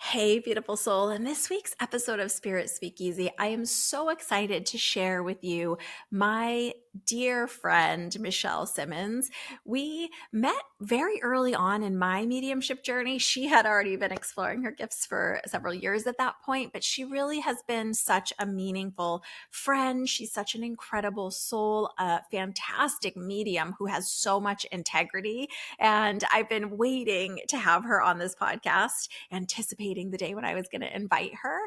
Hey, beautiful soul. In this week's episode of Spirit Speakeasy, I am so excited to share with you my dear friend, Michelle Simmonds. We met very early on in my mediumship journey. She had already been exploring her gifts for several years at that point, but she really has been such a meaningful friend. She's such an incredible soul, a fantastic medium who has so much integrity. And I've been waiting to have her on this podcast, anticipating the day when I was going to invite her.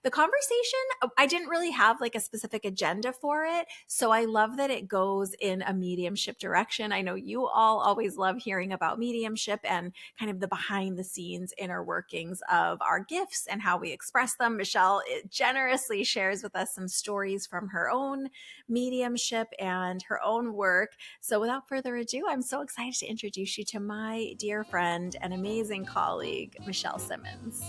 The conversation, I didn't really have like a specific agenda for it. So I love that it goes in a mediumship direction. I know you all always love hearing about mediumship and kind of the behind the scenes inner workings of our gifts and how we express them. Michelle generously shares with us some stories from her own mediumship and her own work. So without further ado, I'm so excited to introduce you to my dear friend and amazing colleague, Michelle Simmonds.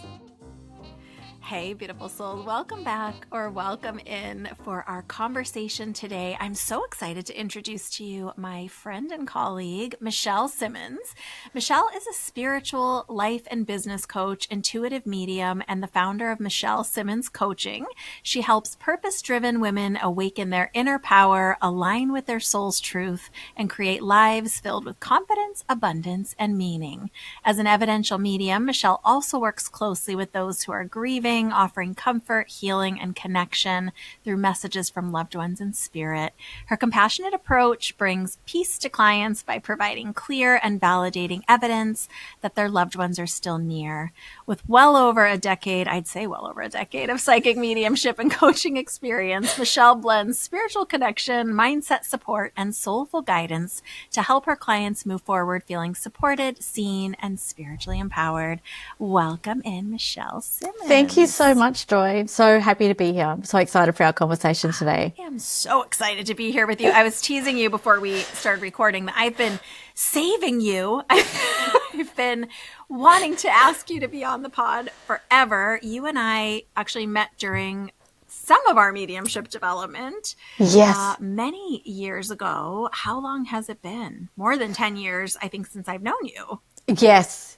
Hey, beautiful soul. Welcome back or welcome in for our conversation today. I'm so excited to introduce to you my friend and colleague, Michelle Simmonds. Michelle is a spiritual life and business coach, intuitive medium, and the founder of Michelle Simmonds Coaching. She helps purpose-driven women awaken their inner power, align with their soul's truth, and create lives filled with confidence, abundance, and meaning. As an evidential medium, Michelle also works closely with those who are grieving, offering comfort, healing, and connection through messages from loved ones in spirit. Her compassionate approach brings peace to clients by providing clear and validating evidence that their loved ones are still near. With well over a decade, I'd say well over a decade of psychic mediumship and coaching experience, Michelle blends spiritual connection, mindset support, and soulful guidance to help her clients move forward feeling supported, seen, and spiritually empowered. Welcome in, Michelle Simmonds. Thank you so much, Joy. So happy to be here. I'm so excited for our conversation today. I am so excited to be here with you. I was teasing you before we started recording that I've been saving you. I've been wanting to ask you to be on the pod forever. You and I actually met during some of our mediumship development. Yes. Many years ago. How long has it been? More than 10 years, I think, since I've known you. Yes,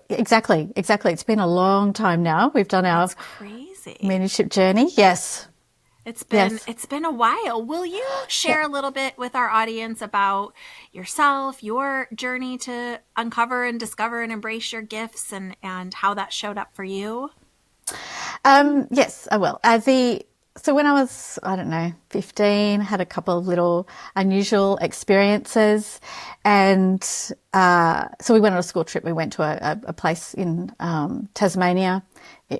exactly. It's been a long time now. We've done our That's crazy. mediumship journey. Yes. It's been a while. Will you share a little bit with our audience about yourself, your journey to uncover and discover and embrace your gifts and how that showed up for you? Yes, I will. So when I was, 15, had a couple of little unusual experiences. And so we went on a school trip. We went to a place in Tasmania,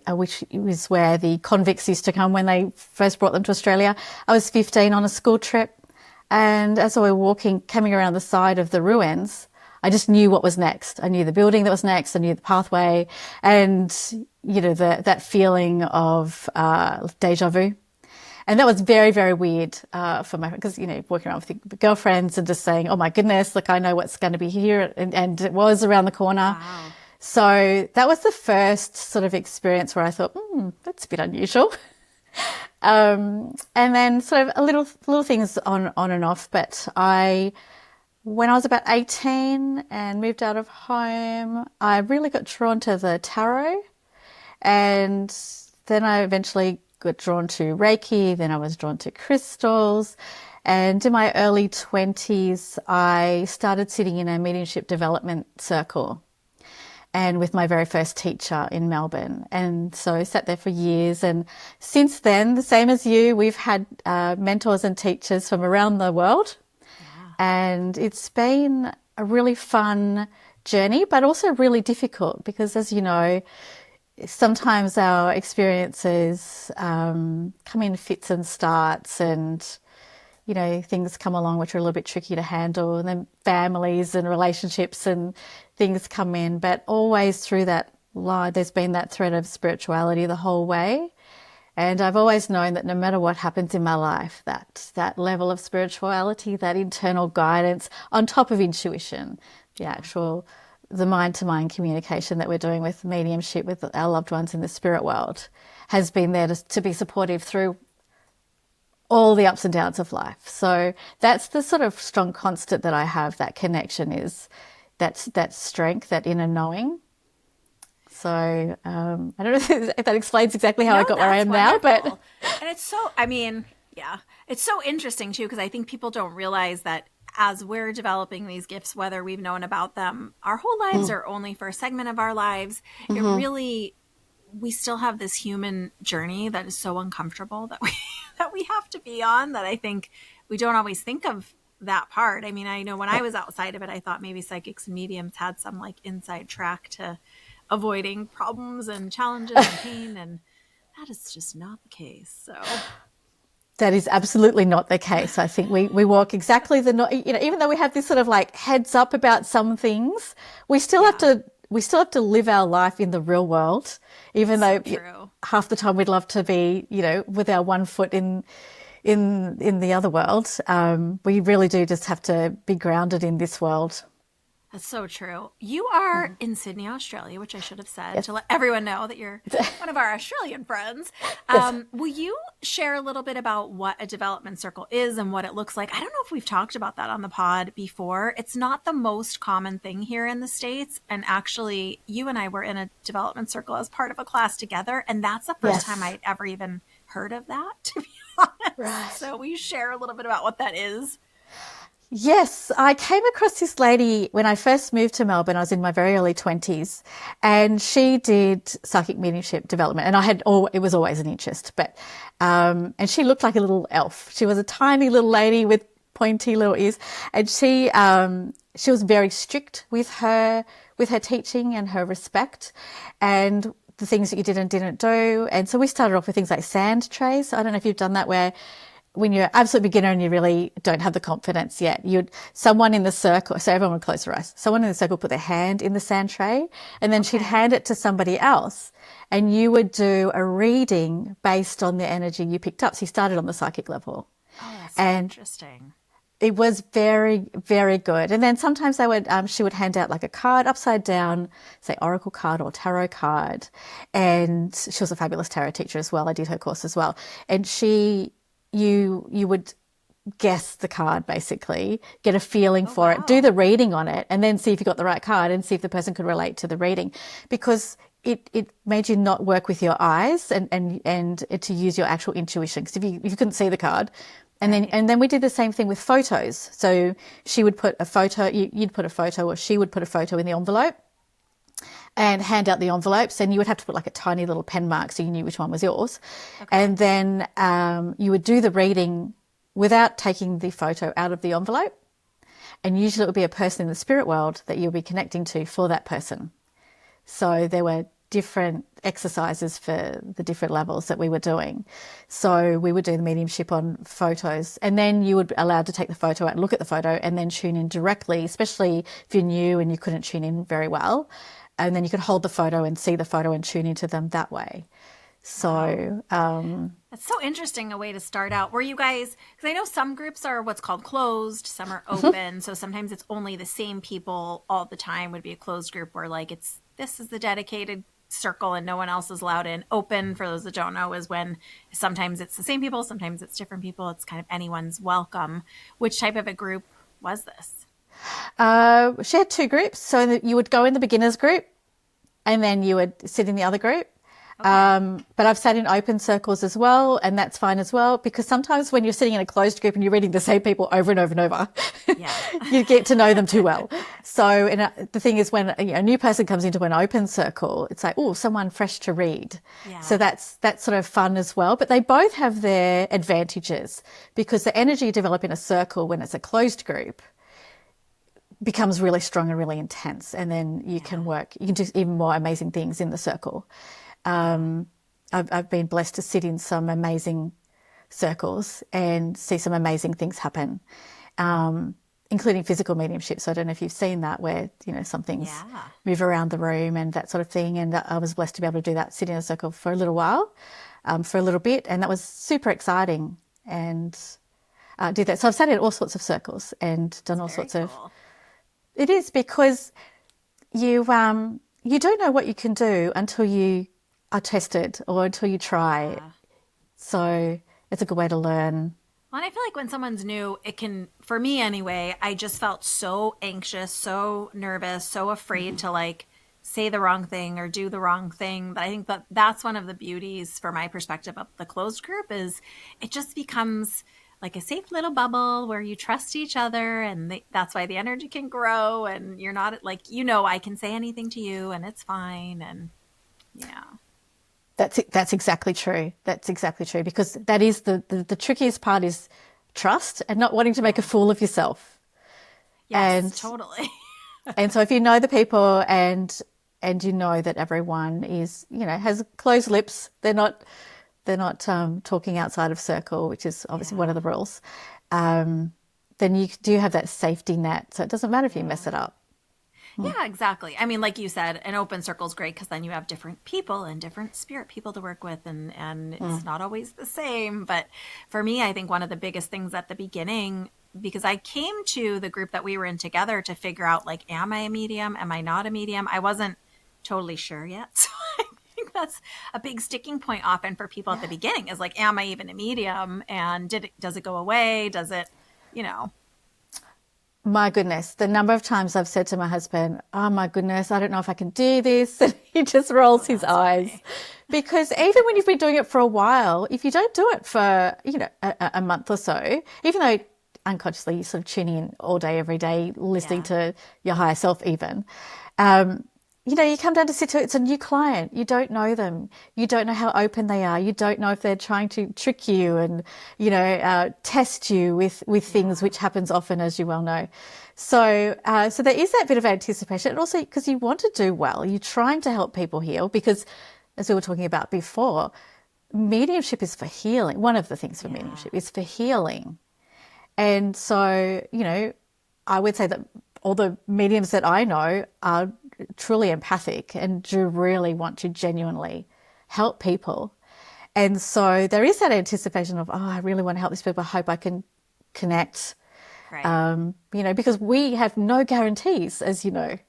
which was where the convicts used to come when they first brought them to Australia. I was 15 on a school trip. And as we were coming around the side of the ruins, I just knew what was next. I knew the building that was next. I knew the pathway, and that feeling of deja vu. And that was very, very weird for my, because walking around with girlfriends and just saying, "Oh my goodness, look, I know what's going to be here," and it was around the corner. Wow. So that was the first sort of experience where I thought, that's a bit unusual. And then sort of a little things on and off, but when I was about 18 and moved out of home, I really got drawn to the tarot, and then I eventually got drawn to Reiki, then I was drawn to crystals, and in my early 20s, I started sitting in a mediumship development circle, and with my very first teacher in Melbourne. And so I sat there for years, and since then, the same as you, we've had mentors and teachers from around the world. And it's been a really fun journey, but also really difficult because, as you know, sometimes our experiences come in fits and starts, and, things come along which are a little bit tricky to handle, and then families and relationships and things come in. But always through that line, there's been that thread of spirituality the whole way. And I've always known that no matter what happens in my life, that level of spirituality, that internal guidance on top of intuition, the mind-to-mind communication that we're doing with mediumship with our loved ones in the spirit world has been there to be supportive through all the ups and downs of life. So that's the sort of strong constant that I have, that connection is that strength, that inner knowing. So I don't know if that explains exactly how I No, got where I that's am now, but wonderful. And it's so, I mean, yeah, it's so interesting too, because I think people don't realize that as we're developing these gifts, whether we've known about them our whole lives or only for a segment of our lives, it really, we still have this human journey that is so uncomfortable that we that we have to be on, that I think we don't always think of that part. I mean, I know when I was outside of it, I thought maybe psychics and mediums had some like inside track to avoiding problems and challenges and pain, and that is just not the case. So that is absolutely not the case. I think we walk exactly the, even though we have this sort of like heads up about some things, yeah, we still have to live our life in the real world, even so though true. half the time we'd love to be, with our one foot in the other world. We really do just have to be grounded in this world. That's so true. You are in Sydney, Australia, which I should have said to Yes. let everyone know that you're one of our Australian friends. Yes. Will you share a little bit about what a development circle is and what it looks like? I don't know if we've talked about that on the pod before. It's not the most common thing here in the States. And actually, you and I were in a development circle as part of a class together. And that's the first time Yes. I'd ever even heard of that, to be honest. Right. So, will you share a little bit about what that is? Yes, I came across this lady when I first moved to Melbourne. I was in my very early 20s, and she did psychic mediumship development. And it was always an interest, and she looked like a little elf. She was a tiny little lady with pointy little ears, and she was very strict with her teaching and her respect, and the things that you did and didn't do. And so we started off with things like sand trays. I don't know if you've done that, where when you're an absolute beginner and you really don't have the confidence yet, someone in the circle, so everyone would close their eyes. Someone in the circle put their hand in the sand tray, and then she'd Okay. hand it to somebody else, and you would do a reading based on the energy you picked up. So you started on the psychic level, Oh, that's so and interesting. it was very, very good. And then sometimes she would hand out like a card upside down, say oracle card or tarot card. And she was a fabulous tarot teacher as well. I did her course as well. And you would guess the card, basically, get a feeling Oh, for it, do wow. the reading on it, and then see if you got the right card and see if the person could relate to the reading, because it made you not work with your eyes and to use your actual intuition. Because if you couldn't see the card, Right. and then we did the same thing with photos. So she would put a photo, you'd put a photo, or she would put a photo in the envelope and hand out the envelopes, and you would have to put like a tiny little pen mark so you knew which one was yours. Okay. And then you would do the reading without taking the photo out of the envelope. And usually it would be a person in the spirit world that you'll be connecting to for that person. So there were different exercises for the different levels that we were doing. So we would do the mediumship on photos, and then you would be allowed to take the photo out and look at the photo and then tune in directly, especially if you're new and you couldn't tune in very well. And then you could hold the photo and see the photo and tune into them that way. Wow. So, That's so interesting a way to start out. Were you guys, because I know some groups are what's called closed, some are open. So sometimes it's only the same people all the time, would be a closed group where like this is the dedicated circle and no one else is allowed in. Open, for those that don't know, is when sometimes it's the same people, sometimes it's different people. It's kind of anyone's welcome. Which type of a group was this? she had two groups. So that you would go in the beginners group and then you would sit in the other group. Okay. But I've sat in open circles as well, and that's fine as well, because sometimes when you're sitting in a closed group and you're reading the same people over and over and over, Yeah. you get to know them too well. So the thing is, when a new person comes into an open circle, it's like, oh, someone fresh to read. So Yeah. that's sort of fun as well. But they both have their advantages, because the energy you develop in a circle when it's a closed group becomes really strong and really intense, and then you Yeah. can do even more amazing things in the circle. I've been blessed to sit in some amazing circles and see some amazing things happen, including physical mediumship. So I don't know if you've seen that, where some things Yeah. move around the room and that sort of thing. And I was blessed to be able to do that, sit in a circle for a little while, for a little bit, and that was super exciting. And did that. So I've sat in all sorts of circles and done It's all very sorts of. cool. It is, because you don't know what you can do until you are tested or until you try. Yeah. So it's a good way to learn. Well, and I feel like when someone's new, it can, for me anyway, I just felt so anxious, so nervous, so afraid to like say the wrong thing or do the wrong thing. But I think that that's one of the beauties, for my perspective, of the closed group, is it just becomes like a safe little bubble where you trust each other, and that's why the energy can grow, and you're not like, I can say anything to you and it's fine. And yeah. That's exactly true. That's exactly true, because that is the trickiest part, is trust and not wanting to make a fool of yourself. Yes, And totally. and so if you know the people, and you know that everyone is, has closed lips, they're not talking outside of circle, which is obviously one of Yeah. the rules. Then you do have that safety net, so it doesn't matter if you mess Yeah. it up. Yeah, exactly. I mean, like you said, an open circle is great because then you have different people and different spirit people to work with, and it's not always the same. But for me, I think one of the biggest things at the beginning, because I came to the group that we were in together to figure out, like, am I a medium? Am I not a medium? I wasn't totally sure yet. So I think that's a big sticking point often for people at the beginning, is like, am I even a medium? And does it go away? Does it, you know? My goodness, the number of times I've said to my husband, "Oh my goodness, I don't know if I can do this," and he just rolls Oh, his that's eyes. funny. Because even when you've been doing it for a while, if you don't do it for, a month or so, even though unconsciously you're sort of tuning in all day, every day, listening Yeah. to your higher self even, um, you come down to sit to it, it's a new client. You don't know them. You don't know how open they are. You don't know if they're trying to trick you and, test you with things, Yeah. which happens often, as you well know. So there is that bit of anticipation. And also because you want to do well, you're trying to help people heal, because, as we were talking about before, mediumship is for healing. One of the things for Yeah. mediumship is for healing. And so, I would say that all the mediums that I know are truly empathic and do really want to genuinely help people. And so there is that anticipation of, oh, I really want to help these people. I hope I can connect, Right. because we have no guarantees, as you know.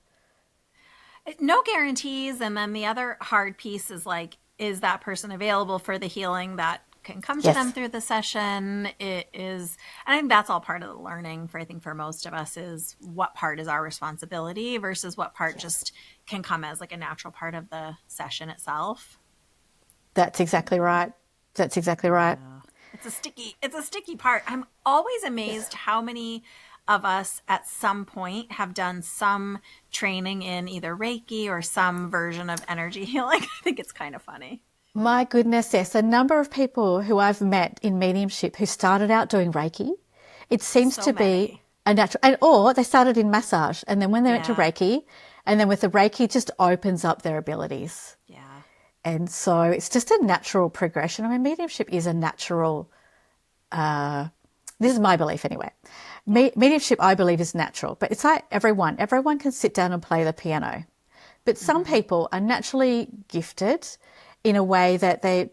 No guarantees. And then the other hard piece is, like, is that person available for the healing that can come to them Yes, through the session? It is, and I think that's all part of the learning, for, I think, for most of us, is what part is our responsibility versus what part just can come as like a natural part of the session itself. that's exactly right. That's exactly right. Yeah. It's a sticky part. I'm always amazed how many of us at some point have done some training in either Reiki or some version of energy healing. I think it's kind of funny. My goodness, yes. A number of people who I've met in mediumship who started out doing Reiki, it seems So to be many. a natural, or they started in massage, and then when they went to Yeah. Reiki, and then with the Reiki, just opens up their abilities. Yeah. And so it's just a natural progression. I mean, mediumship is a natural, this is my belief anyway. Yeah. Mediumship, I believe, is natural, but it's like everyone can sit down and play the piano. But some Mm-hmm. people are naturally gifted in a way that they're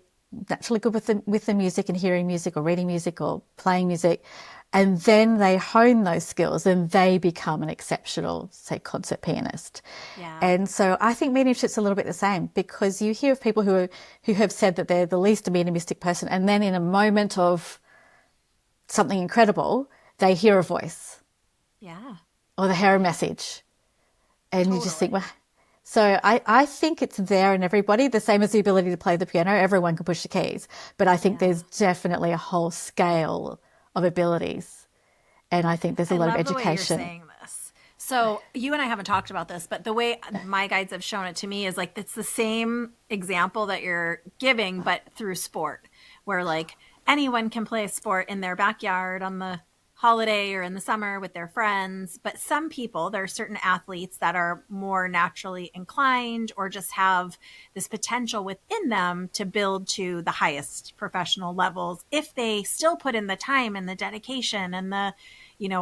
naturally good with the music and hearing music or reading music or playing music. And then they hone those skills and they become an exceptional, say, concert pianist. Yeah. And so I think mediumship's a little bit the same, because you hear of people who have said that they're the least mediumistic person, and then in a moment of something incredible, they hear a voice Yeah. or they hear a message. And you just think, Totally. well, so I think it's there in everybody, the same as the ability to play the piano. Everyone can push the keys. But I think Yeah. there's definitely a whole scale of abilities. And I think there's a I lot of love the way you're education. saying this. So you and I haven't talked about this, but the way my guides have shown it to me is, like, it's the same example that you're giving, but through sport, where, like, anyone can play a sport in their backyard on the holiday or in the summer with their friends. But some people, there are certain athletes that are more naturally inclined or just have this potential within them to build to the highest professional levels if they still put in the time and the dedication and the,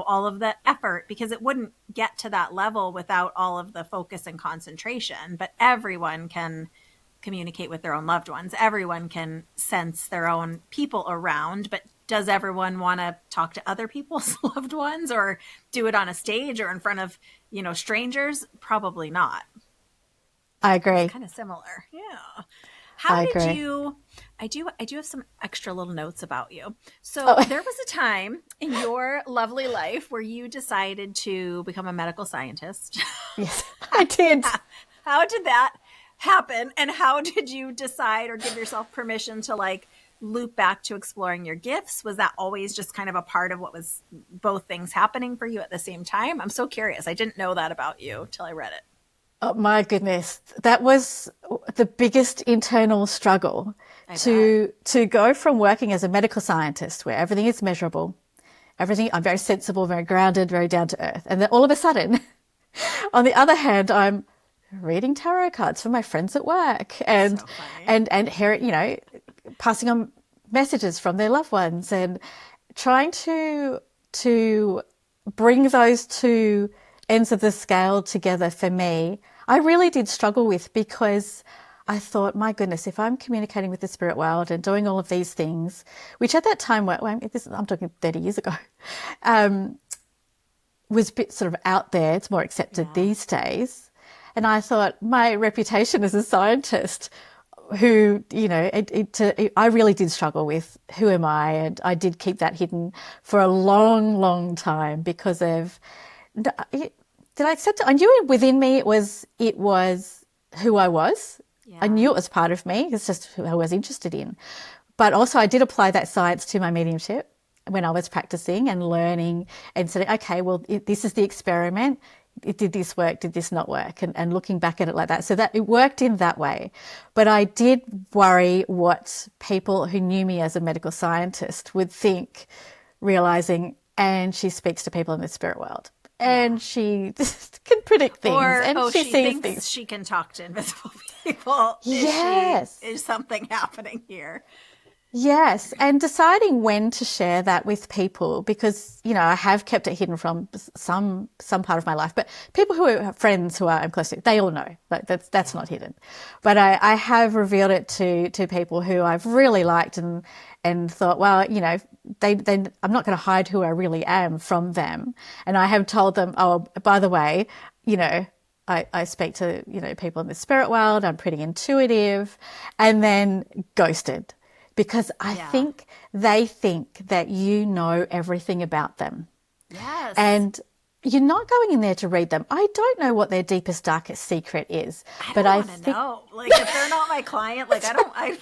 all of the effort, because it wouldn't get to that level without all of the focus and concentration. But everyone can communicate with their own loved ones. Everyone can sense their own people around, but does everyone want to talk to other people's loved ones or do it on a stage or in front of, strangers? Probably not. I It's agree. kind of similar. Yeah. How I did agree. you I do have some extra little notes about you. So Oh, there was a time in your lovely life where you decided to become a medical scientist. yes, I did. How did that happen? And how did you decide or give yourself permission to like loop back to exploring your gifts? Was that always just kind of a part of what was both things happening for you at the same time? I'm so curious. I didn't know that about you till I read it. Oh my goodness, that was the biggest internal struggle I bet. to go from working as a medical scientist where everything is measurable, everything I'm very sensible, very grounded, very down to earth, and then all of a sudden, on the other hand, I'm reading tarot cards for my friends at work So funny. and hearing, passing on messages from their loved ones and trying to bring those two ends of the scale together for me, I really did struggle with, because I thought, my goodness, if I'm communicating with the spirit world and doing all of these things, which at that time, I'm talking 30 years ago, was a bit sort of out there. It's more accepted Yeah. these days. And I thought my reputation as a scientist who, I really did struggle with who am I? And I did keep that hidden for a long, long time because of, did I accept it? I knew it within me. It was who I was. I Yeah. knew it was part of me. It's just who I was interested in. But also I did apply that science to my mediumship when I was practicing and learning and saying, okay, well, this is the experiment. Did this work? Did this not work? And looking back at it like that. So that it worked in that way. But I did worry what people who knew me as a medical scientist would think, realizing, and she speaks to people in the spirit world. Yeah. And she can predict things Or, and oh, she she sees thinks things. she can talk to invisible people. Yes. Is something happening here? Yes, and deciding when to share that with people, because I have kept it hidden from some part of my life, but people who are friends who I'm close to, they all know. Like that's not hidden. But I have revealed it to people who I've really liked and thought, well, I'm not going to hide who I really am from them. And I have told them, oh, by the way, I speak to, people in the spirit world. I'm pretty intuitive, and then ghosted. Because I Yeah. think they think that you know everything about them. Yes. And you're not going in there to read them. I don't know what their deepest, darkest secret is. I But don't I want to think, know. Like, if they're not my client, like, I have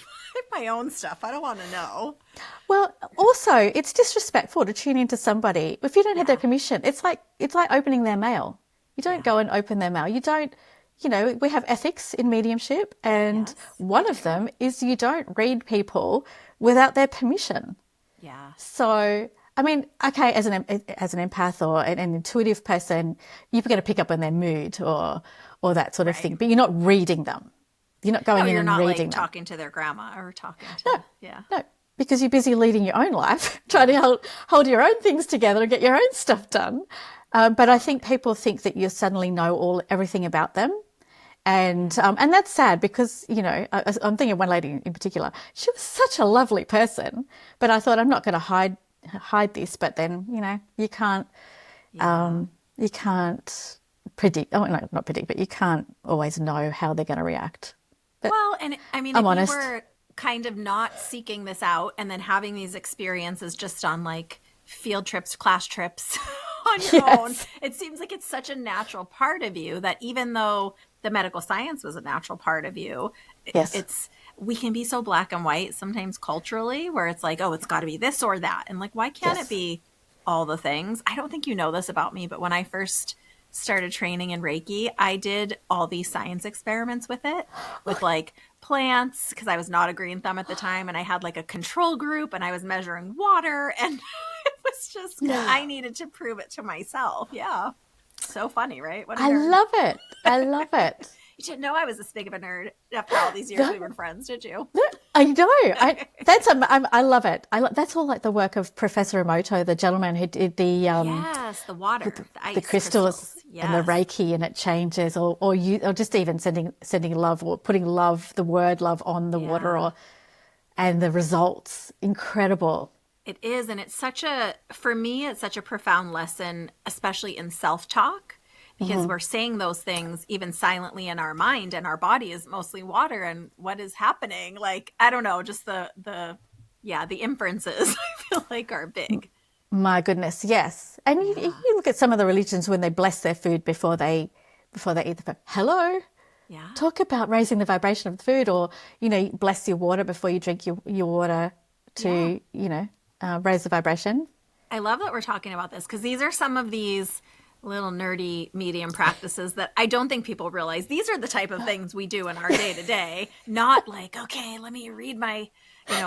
my own stuff. I don't want to know. well, also, it's disrespectful to tune into somebody if you don't have their Yeah. permission. It's like opening their mail. You don't Yeah. go and open their mail. You don't, we have ethics in mediumship, and Yes, we one of do. them is you don't read people without their permission. Yeah. So, I mean, okay, as an empath or an intuitive person, you're going to pick up on their mood or that sort of Right. thing, but you're not reading them. You're not No, going in you're and not like reading them. talking to their grandma or talking to, yeah. No, because you're busy leading your own life, trying to hold your own things together and get your own stuff done. But I think people think that you suddenly know everything about them. And that's sad because, I'm thinking of one lady in particular. She was such a lovely person, but I thought I'm not going to hide this. But then, Yeah. you can't predict. Oh, no, not predict, but you can't always know how they're going to react. But Well, and I mean, I'm if you honest. were kind of not seeking this out and then having these experiences just on like field trips, class trips on your own, Yes. it seems like it's such a natural part of you that even though the medical science was a natural part of you, Yes. we can be so black and white sometimes culturally where it's like, oh, it's got to be this or that. And like, why can't it Yes. be all the things? I don't think you know this about me, but when I first started training in Reiki, I did all these science experiments with it, with like plants, because I was not a green thumb at the time. And I had like a control group and I was measuring water. And it was just, I needed to prove it to myself. Yeah. So funny, right? What a I nerd. love it. I love it. You didn't know I was this big of a nerd after all these years we've been friends, did you? I know. I love it. That's all like the work of Professor Emoto, the gentleman who did Yes, the water, the the ice crystals and the Yes. Reiki, and it changes, or just even sending love or putting love, the word love on the water, Yeah. and the results incredible. It is. And for me, it's such a profound lesson, especially in self-talk, because we're saying those things even silently in our mind, and our body is mostly water. And what is happening? Like, I don't know, just the inferences I feel like are big. My goodness, yes. And you Yeah. look at some of the religions when they bless their food before they eat the food. Hello, Yeah. Talk about raising the vibration of the food, or, bless your water before you drink your water Yeah. to, raise the vibration. I love that we're talking about this because these are some of these little nerdy medium practices that I don't think people realize. These are the type of things we do in our day to day, not like, okay, let me read my,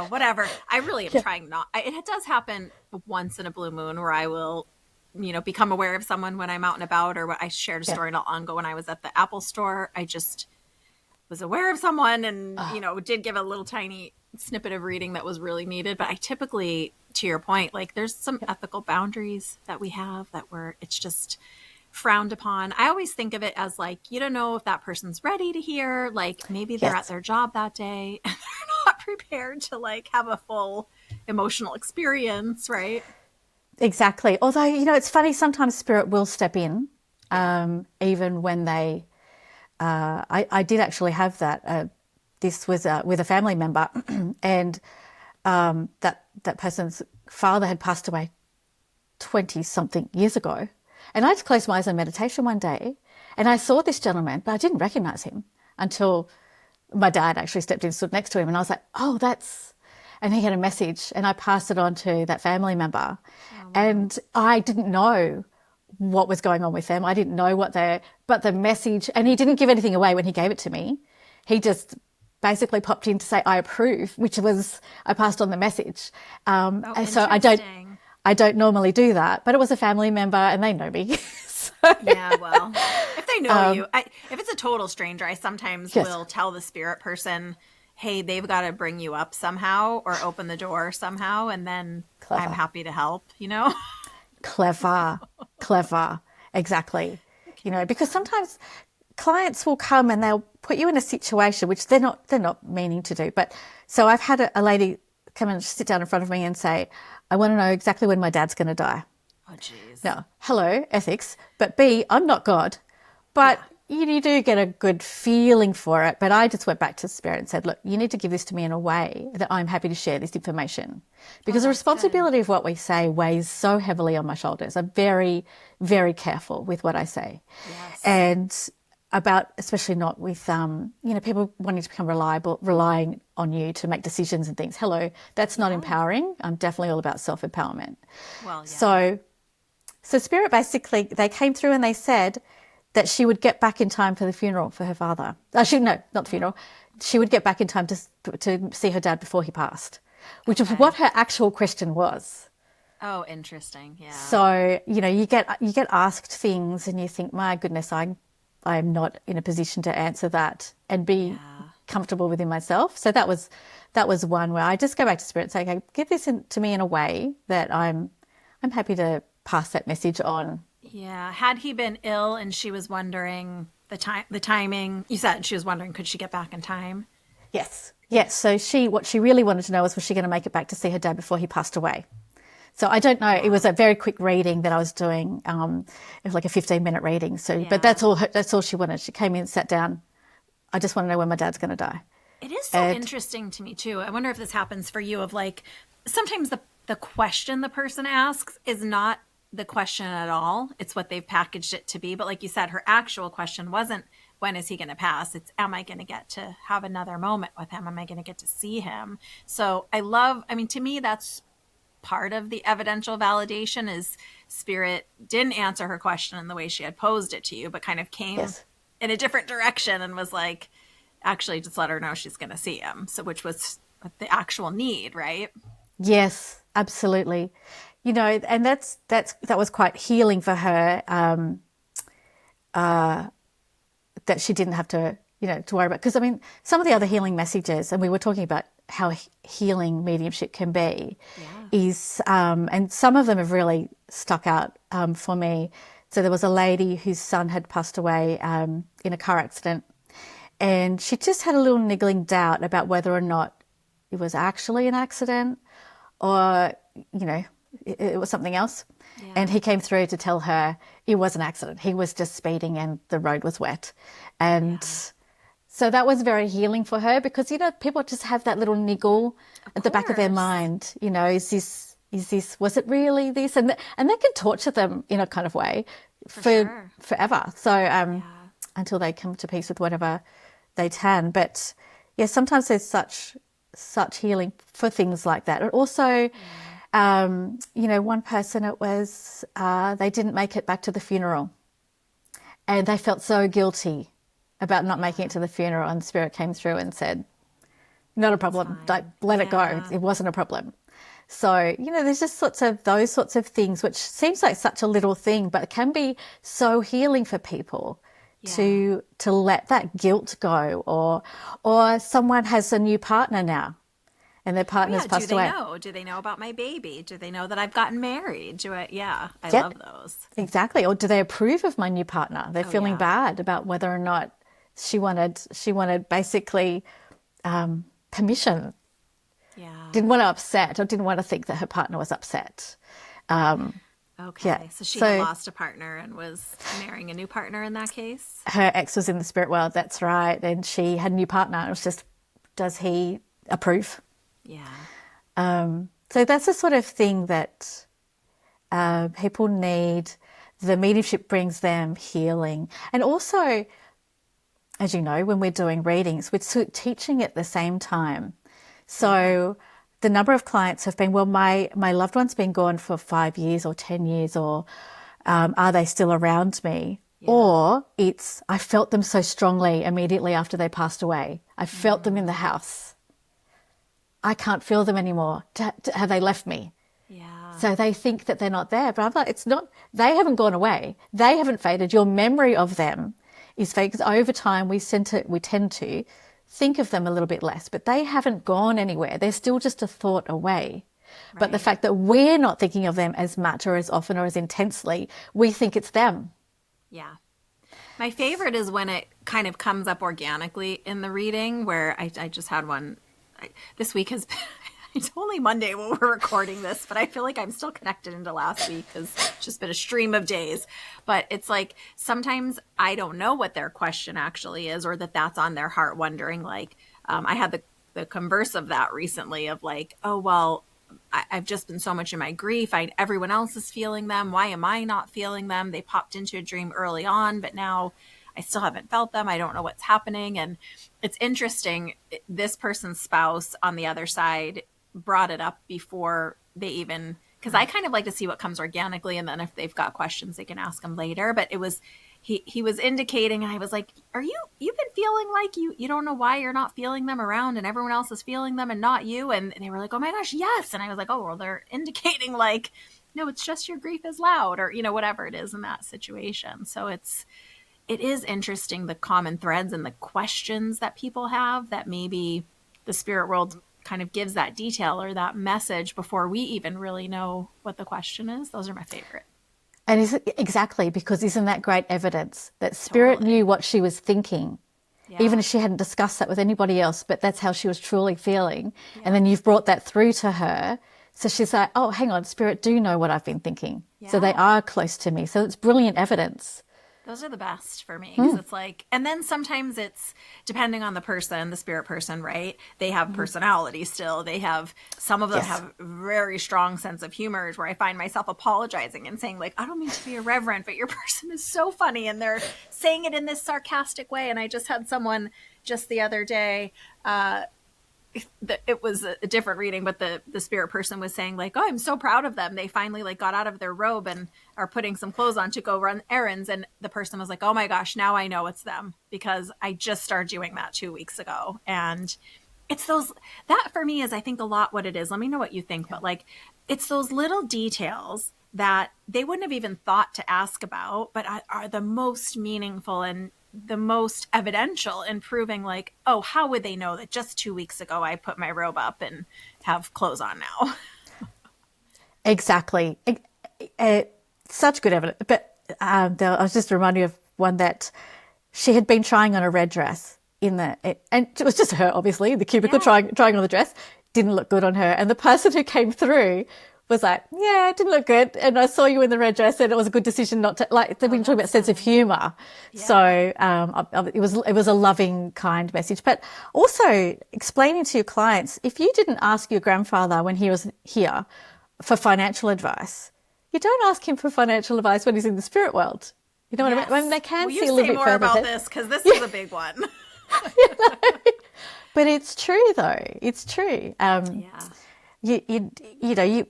whatever. I really am Yeah. trying not. It does happen once in a blue moon where I will, become aware of someone when I'm out and about, or what I shared a Yeah. story not long ago when I was at the Apple store. I just was aware of someone and, Oh, did give a little tiny snippet of reading that was really needed. But I typically, to your point, like there's some yeah. ethical boundaries that we have it's just frowned upon. I always think of it as like, you don't know if that person's ready to hear, like maybe they're at Yes. their job that day and they're not prepared to like have a full emotional experience, right? Exactly. Although, it's funny, sometimes spirit will step in, Yeah. even when they, I did actually have that. This was with a family member, and that person's father had passed away 20 something years ago. And I just closed my eyes in meditation one day, and I saw this gentleman, but I didn't recognize him until my dad actually stepped in, stood next to him, and I was like, oh, and he had a message, and I passed it on to that family member. Oh, wow. And I didn't know what was going on with them. I didn't know but the message, and he didn't give anything away when he gave it to me. He just basically popped in to say, I approve, I passed on the message. Oh, And so interesting. I don't normally do that, but it was a family member and they know me. So, Yeah, well, if they know you, if it's a total stranger, I sometimes yes, will tell the spirit person, hey, they've got to bring you up somehow or open the door somehow, and then I'm clever. happy to help. Clever, clever, exactly. Okay. Because sometimes clients will come and they'll put you in a situation which they're not meaning to do. But so I've had a lady come and sit down in front of me and say, I want to know exactly when my dad's going to die. Oh, geez. Now, hello, ethics, but B, I'm not God. But Yeah. you do get a good feeling for it. But I just went back to spirit and said, look, you need to give this to me in a way that I'm happy to share this information. Oh, Because the that's good. responsibility of what we say weighs so heavily on my shoulders. I'm very, very careful with what I say. Yes. And especially not with, people wanting to become relying on you to make decisions and things. Hello, that's not Yeah. empowering. I'm definitely all about self-empowerment. Well, yeah. So Spirit basically, they came through and they said that she would get back in time for the funeral for her father. No, not the funeral. She would get back in time to see her dad before he passed, which is Okay. what her actual question was. Oh, interesting. Yeah. So, you get asked things and you think, my goodness, I'm not in a position to answer that and be Yeah. comfortable within myself. So that was one where I just go back to Spirit and say, okay, give this to me in a way that I'm happy to pass that message on. Yeah. Had he been ill and she was wondering the timing, you said she was wondering, could she get back in time? Yes. Yes. So what she really wanted to know was she going to make it back to see her dad before he passed away? So I don't know. It Yeah. was a very quick reading that I was doing. It was like a 15-minute reading. So, but Yeah. that's all she wanted. She came in, sat down. I just want to know when my dad's going to die. It is so And interesting to me too. I wonder if this happens for you of like sometimes the question the person asks is not the question at all. It's what they've packaged it to be. But like you said, her actual question wasn't when is he going to pass? It's am I going to get to have another moment with him? Am I going to get to see him? So I mean, to me, that's part of the evidential validation is spirit didn't answer her question in the way she had posed it to you, but kind of came yes, in a different direction and was like, actually just let her know she's going to see him. So, which was the actual need, right? yes, absolutely. And that was quite healing for her. That she didn't have to worry about. Because I mean, some of the other healing messages, and we were talking about how healing mediumship can be, Yeah. is and some of them have really stuck out for me. So there was a lady whose son had passed away in a car accident, and she just had a little niggling doubt about whether or not it was actually an accident or it was something else. And Yeah. he came through to tell her it was an accident. He was just speeding and the road was wet. And Yeah. so that was very healing for her because, people just have that little niggle Of at the back of their course. mind. Was it really this? And that can torture them in a kind of way For sure. forever. So, Yeah. until they come to peace with whatever they can. But yeah, sometimes there's such healing for things like that. And also, one person, it was, they didn't make it back to the funeral and they felt so guilty about not making it to the funeral, and Spirit came through and said, not a problem, like, let it go. It wasn't a problem. So, there's just those sorts of things, which seems like such a little thing, but it can be so healing for people to let that guilt go, or someone has a new partner now and their partner's passed away. Do they know about my baby? Do they know that I've gotten married? I love those. Exactly. Or do they approve of my new partner? They're feeling bad about whether or not she wanted basically permission. Yeah. Didn't want to upset, or didn't want to think that her partner was upset. Okay. So she had lost a partner and was marrying a new partner in that case? Her ex was in the spirit world, that's right. And she had a new partner. It was just, does he approve? Yeah. So that's the sort of thing that people need. The mediumship brings them healing. And also, as you know, when we're doing readings, we're teaching at the same time. So the number of clients have been, well, my loved one's been gone for 5 years or 10 years, or are they still around me? Yeah. Or it's, I felt them so strongly immediately after they passed away. I felt them in the house. I can't feel them anymore. Have they left me? Yeah. So they think that they're not there. But I'm like, it's not, they haven't gone away. They haven't faded. Your memory of them is fake. Because over time we tend to think of them a little bit less, but they haven't gone anywhere. They're still just a thought away. Right. But the fact that we're not thinking of them as much or as often or as intensely, we think it's them. Yeah. My favorite is when it kind of comes up organically in the reading, where I just had one. This week has been, it's only Monday when we're recording this, but I feel like I'm still connected into last week because it's just been a stream of days. But it's like, sometimes I don't know what their question actually is, or that's on their heart, wondering, like, I had the converse of that recently of like, oh, well, I've just been so much in my grief. Everyone else is feeling them. Why am I not feeling them? They popped into a dream early on, but now I still haven't felt them. I don't know what's happening. And it's interesting. This person's spouse on the other side brought it up before they even, because I kind of like to see what comes organically, and then if they've got questions, they can ask them later. But it was, he was indicating, and I was like, you've been feeling like you don't know why you're not feeling them around, and everyone else is feeling them and not you. And they were like, oh my gosh, yes. And I was like, oh, well, they're indicating like, no, it's just your grief is loud, or, whatever it is in that situation. So it is interesting, the common threads and the questions that people have, that maybe the spirit world kind of gives that detail or that message before we even really know what the question is. Those are my favorite. And exactly, because isn't that great evidence that spirit knew what she was thinking, even if she hadn't discussed that with anybody else, but that's how she was truly feeling. Yeah. And then you've brought that through to her. So she's like, oh, hang on, spirit do know what I've been thinking. Yeah. So they are close to me. So it's brilliant evidence. Those are the best for me, because it's like, and then sometimes it's depending on the person, the spirit person, right? They have personality still. Some of them have very strong sense of humor, where I find myself apologizing and saying like, I don't mean to be irreverent, but your person is so funny, and they're saying it in this sarcastic way. And I just had someone just the other day, it was a different reading, but the spirit person was saying like, oh, I'm so proud of them. They finally like got out of their robe and are putting some clothes on to go run errands. And the person was like, oh my gosh, now I know it's them, because I just started doing that 2 weeks ago. And it's that for me is, I think, a lot what it is. Let me know what you think, but like, it's those little details that they wouldn't have even thought to ask about, but are the most meaningful and the most evidential in proving like, oh, how would they know that just 2 weeks ago I put my robe up and have clothes on now? Exactly. Such good evidence. But I was just reminding you of one that she had been trying on a red dress and it was just her, obviously, the cubicle trying on the dress. Didn't look good on her. And the person who came through was like, yeah, it didn't look good. And I saw you in the red dress, and it was a good decision not to, like, they've been talking about sense of humor. Yeah. So, it was a loving, kind message. But also explaining to your clients, if you didn't ask your grandfather when he was here for financial advice, you don't ask him for financial advice when he's in the spirit world. You know what I mean? I mean, Yes. they can Will you see a say little bit more further about ahead. this? Because this is a big one. But it's true, though. It's true. Yeah. You know,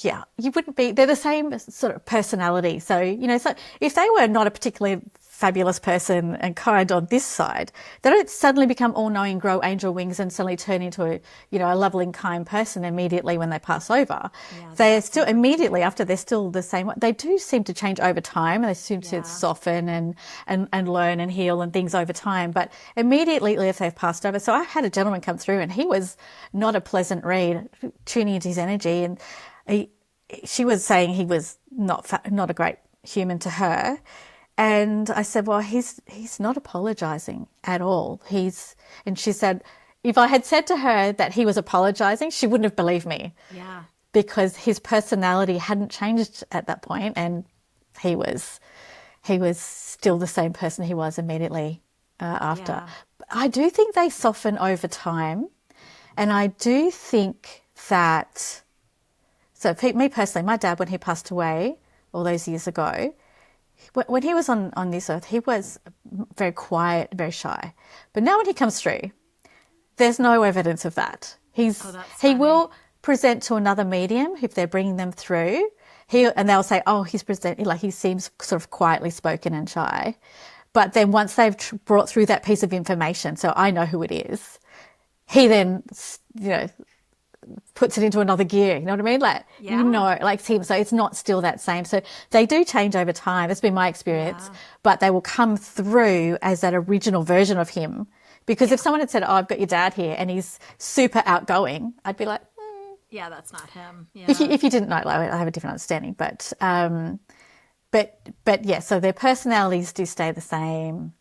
yeah, you wouldn't be, they're the same sort of personality. So, you know, so if they were not a particularly fabulous person and kind on this side, they don't suddenly become all knowing, grow angel wings and suddenly turn into a, you know, a loving, kind person immediately when they pass over. Yeah, they They're have some still work to immediately do. after they're still the same. They do seem to change over time and they seem to Yeah. soften and learn and heal and things over time. But immediately if they've passed over. So I had a gentleman come through and he was not a pleasant read, tuning into his energy, and he, she was saying he was not a great human to her. And I said, well, he's not apologizing at all. And she said, if I had said to her that he was apologizing, she wouldn't have believed me Yeah. because his personality hadn't changed at that point, and he was still the same person he was immediately after. Yeah. I do think they soften over time, and I do think that. So, for me personally, my dad, when he passed away all those years ago, when he was on this earth, he was very quiet, very shy. But now when he comes through, there's no evidence of that. Oh, that's He funny. will present to another medium if they're bringing them through. And they'll say, oh, he's presenting, like he seems sort of quietly spoken and shy. But then once they've brought through that piece of information, so I know who it is, he then, you know, puts it into another gear. You know what I mean? Like, you Yeah. know, like him. So it's not still that same. So they do change over time. It's been my experience, Yeah. but they will come through as that original version of him. Because if Yeah. someone had said, oh, I've got your dad here and he's super outgoing, I'd be like, Yeah, that's not him. Yeah. if you didn't know, like, I have a different understanding. But yeah, so their personalities do stay the same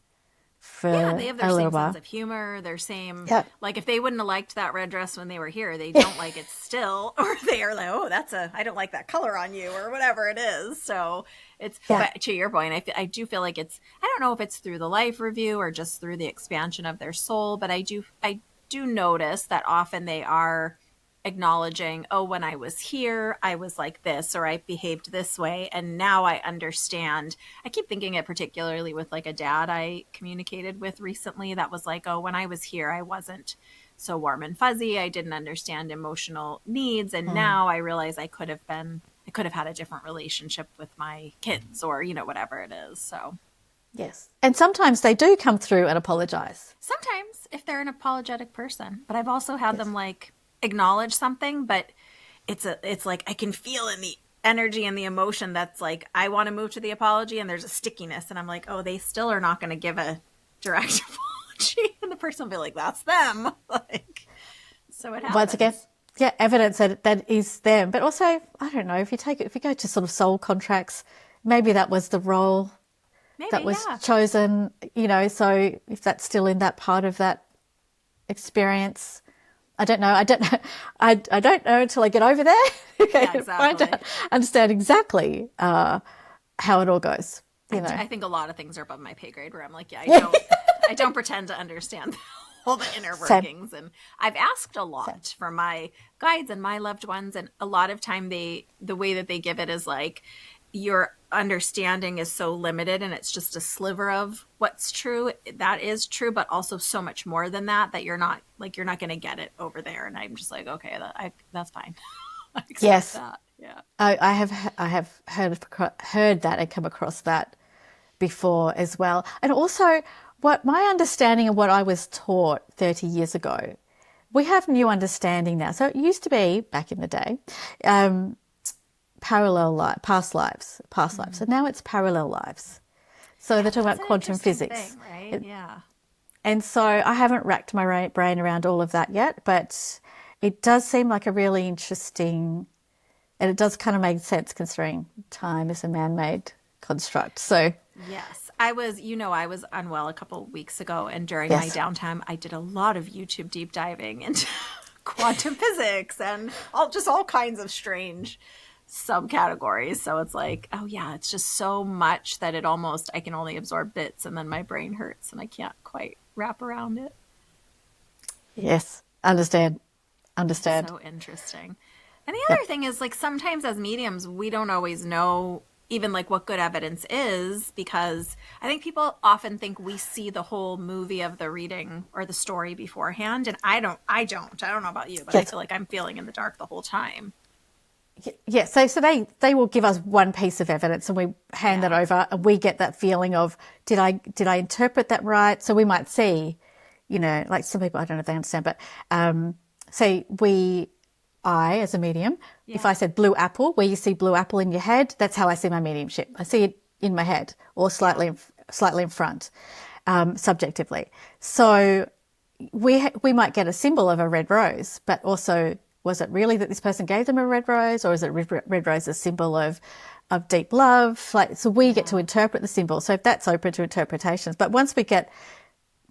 Yeah, they for have their a little same sense while. of humor, their same, Yeah. like if they wouldn't have liked that red dress when they were here, they don't like it still, or they are like, oh, I don't like that color on you, or whatever it is. So Yeah. but to your point, I do feel like I don't know if it's through the life review or just through the expansion of their soul, but I do notice that often they are acknowledging, oh, when I was here, I was like this, or I behaved this way. And now I understand. I keep thinking it particularly with like a dad I communicated with recently that was like, oh, when I was here, I wasn't so warm and fuzzy. I didn't understand emotional needs. And now I realize I could have had a different relationship with my kids or, whatever it is. So Yes. And sometimes they do come through and apologize. sometimes if they're an apologetic person, but I've also had them Yes. like acknowledge something, but it's like I can feel in the energy and the emotion that's like I want to move to the apology and there's a stickiness and I'm like, oh, they still are not going to give a direct apology, and the person will be like, that's them. Like, so it Once again, happens. yeah, evidence that is them. But also, I don't know, if you go to sort of soul contracts, maybe that was the role that Maybe, was yeah. chosen, so if that's still in that part of that experience, I don't know. I don't know until I get over there. Okay, Yeah, to find exactly. out, understand exactly how it all goes. You know. I think a lot of things are above my pay grade where I'm like, yeah, Yeah. I don't pretend to understand all the inner Same. workings. And I've asked a Same. lot for my guides and my loved ones. And a lot of time the way that they give it is like, your understanding is so limited and it's just a sliver of what's true. That is true, but also so much more than that you're not going to get it over there. And I'm just like, okay, that's fine. I accept Yes. that. Yeah. I have heard that and come across that before as well. And also, what my understanding of what I was taught 30 years ago, we have new understanding now. So it used to be back in the day, past lives. So now it's parallel lives. So they're talking That's about an quantum interesting physics. thing, right? Yeah. And so I haven't racked my brain around all of that yet, but it does seem like a really interesting, and it does kind of make sense considering time is a man-made construct. So Yes. I was unwell a couple of weeks ago, and during my yes, downtime, I did a lot of YouTube deep diving into quantum physics and all kinds of strange subcategories. So it's like, oh yeah, it's just so much that I can only absorb bits, and then my brain hurts and I can't quite wrap around it. yes, understand. So interesting. And the Yep. other thing is like sometimes as mediums, we don't always know, even like what good evidence is, because I think people often think we see the whole movie of the reading or the story beforehand. And I don't know about you, but I Yes. feel like I'm feeling in the dark the whole time. Yeah, so they will give us one piece of evidence and we hand that Yeah. over and we get that feeling of did I interpret that right? So we might see, like some people I don't know if they understand, but say I as a medium, if I Yeah. said blue apple, where you see blue apple in your head, that's how I see my mediumship. I see it in my head or Yeah. slightly in front, subjectively. So we might get a symbol of a red rose, but also was it really that this person gave them a red rose, or is it red rose a symbol of deep love? Like, so we get to Yeah. interpret the symbol. So that's open to interpretations. But once we get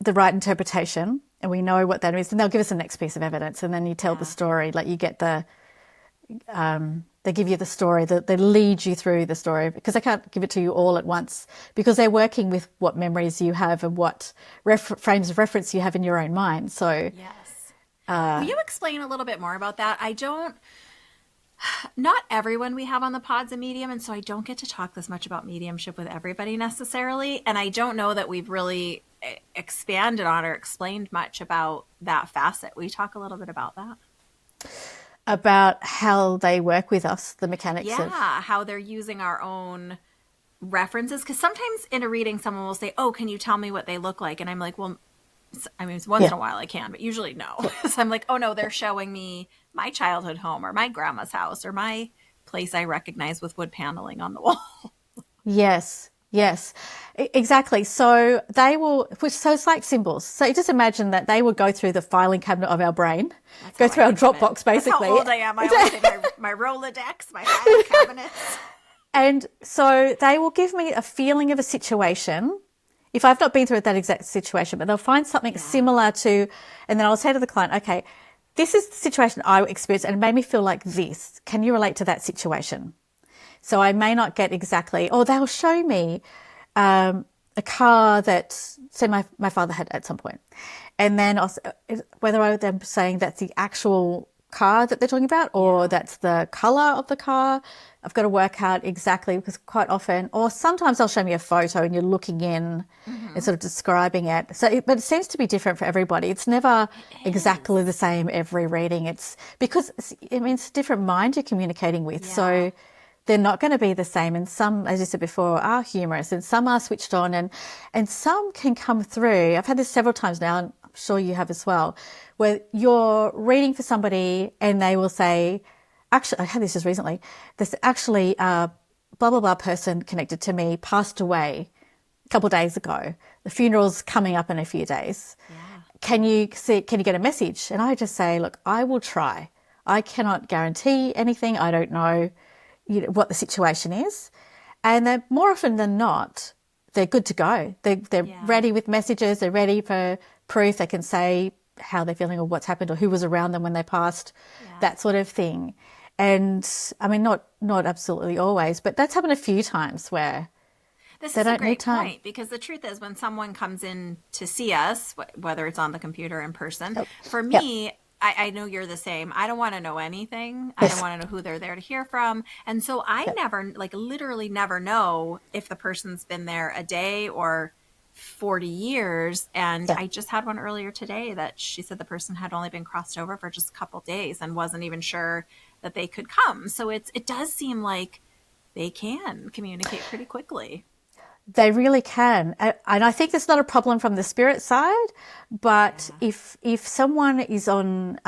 the right interpretation and we know what that is, then they'll give us the next piece of evidence, and then you tell the Yeah. story. Like you get they give you the story, they lead you through the story because they can't give it to you all at once because they're working with what memories you have and what frames of reference you have in your own mind. So Yes. Will you explain a little bit more about that? Not everyone we have on the pod's a medium, and so I don't get to talk this much about mediumship with everybody necessarily. And I don't know that we've really expanded on or explained much about that facet. Will you talk a little bit about that? about how they work with us, the mechanics of, Yeah, how they're using our own references. Because sometimes in a reading, someone will say, "Oh, can you tell me what they look like?" And I'm like, "Well, I mean, once yeah, in a while I can, but usually no." So I'm like, "Oh no, they're showing me my childhood home or my grandma's house or my place I recognize with wood paneling on the wall." yes, yes, exactly. So they will, so it's like symbols. So you just imagine that they will go through the filing cabinet of our brain, That's go how I through our think of it. Dropbox That's how basically. old I am. I always say my Rolodex, my file cabinets. And so they will give me a feeling of a situation. If I've not been through that exact situation, but they'll find something Yeah. similar to, and then I'll say to the client, okay, this is the situation I experienced and it made me feel like this. Can you relate to that situation? So I may not get exactly, or they'll show me a car that, say, my father had at some point. And then also, whether I'm saying that's the actual car that they're talking about or Yeah. that's the color of the car, I've got to work out exactly because quite often, or sometimes they'll show me a photo and you're looking in and Mm-hmm. sort of describing it. So, but it seems to be different for everybody. It's never It exactly the is. same every reading. It's because it's a different mind you're communicating with. Yeah. So they're not going to be the same. And some, as you said before, are humorous and some are switched on and some can come through. I've had this several times now, and I'm sure you have as well, where you're reading for somebody and they will say, actually, I had this just recently, this actually, blah, blah, blah person connected to me passed away a couple of days ago. The funeral's coming up in a few days. Yeah. Can you get a message? And I just say, look, I will try. I cannot guarantee anything. I don't know, what the situation is. And then more often than not, they're good to go. They're Yeah. ready with messages. They're ready for proof. They can say how they're feeling or what's happened or who was around them when they passed, Yeah. that sort of thing. And I mean, not absolutely always, but that's happened a few times where This they is a don't need great time. point because the truth is, when someone comes in to see us, whether it's on the computer or in person, Yep. for Yep. me, I know you're the same. I don't want to know anything. I don't Yes. want to know who they're there to hear from. And so I Yep. never, like, literally never know if the person's been there a day or 40 years. And Yep. I just had one earlier today that she said the person had only been crossed over for just a couple days and wasn't even sure that they could come. So it does seem like they can communicate pretty quickly. They really can. And I think that's not a problem from the spirit side, but Yeah. if someone is on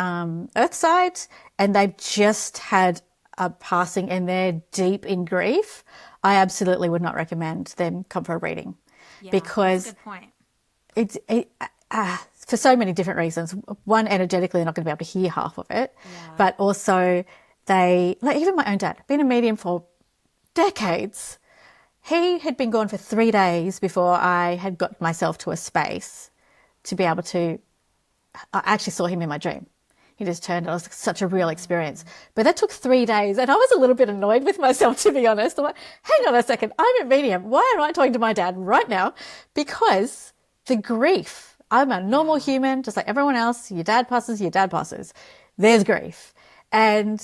earth side and they've just had a passing and they're deep in grief, I absolutely would not recommend them come for a reading Yeah, that's a because good point. it's for so many different reasons. One, energetically, they're not going to be able to hear half of it, Yeah. but also they, like even my own dad, been a medium for decades. He had been gone for 3 days before I had got myself to a space to be able to. I actually saw him in my dream. He just turned. It was such a real experience. But that took 3 days, and I was a little bit annoyed with myself, to be honest. I'm like, hang on a second, I'm a medium. Why am I talking to my dad right now? Because the grief. I'm a normal Yeah. human, just like everyone else. Your dad passes, your dad passes. There's grief. And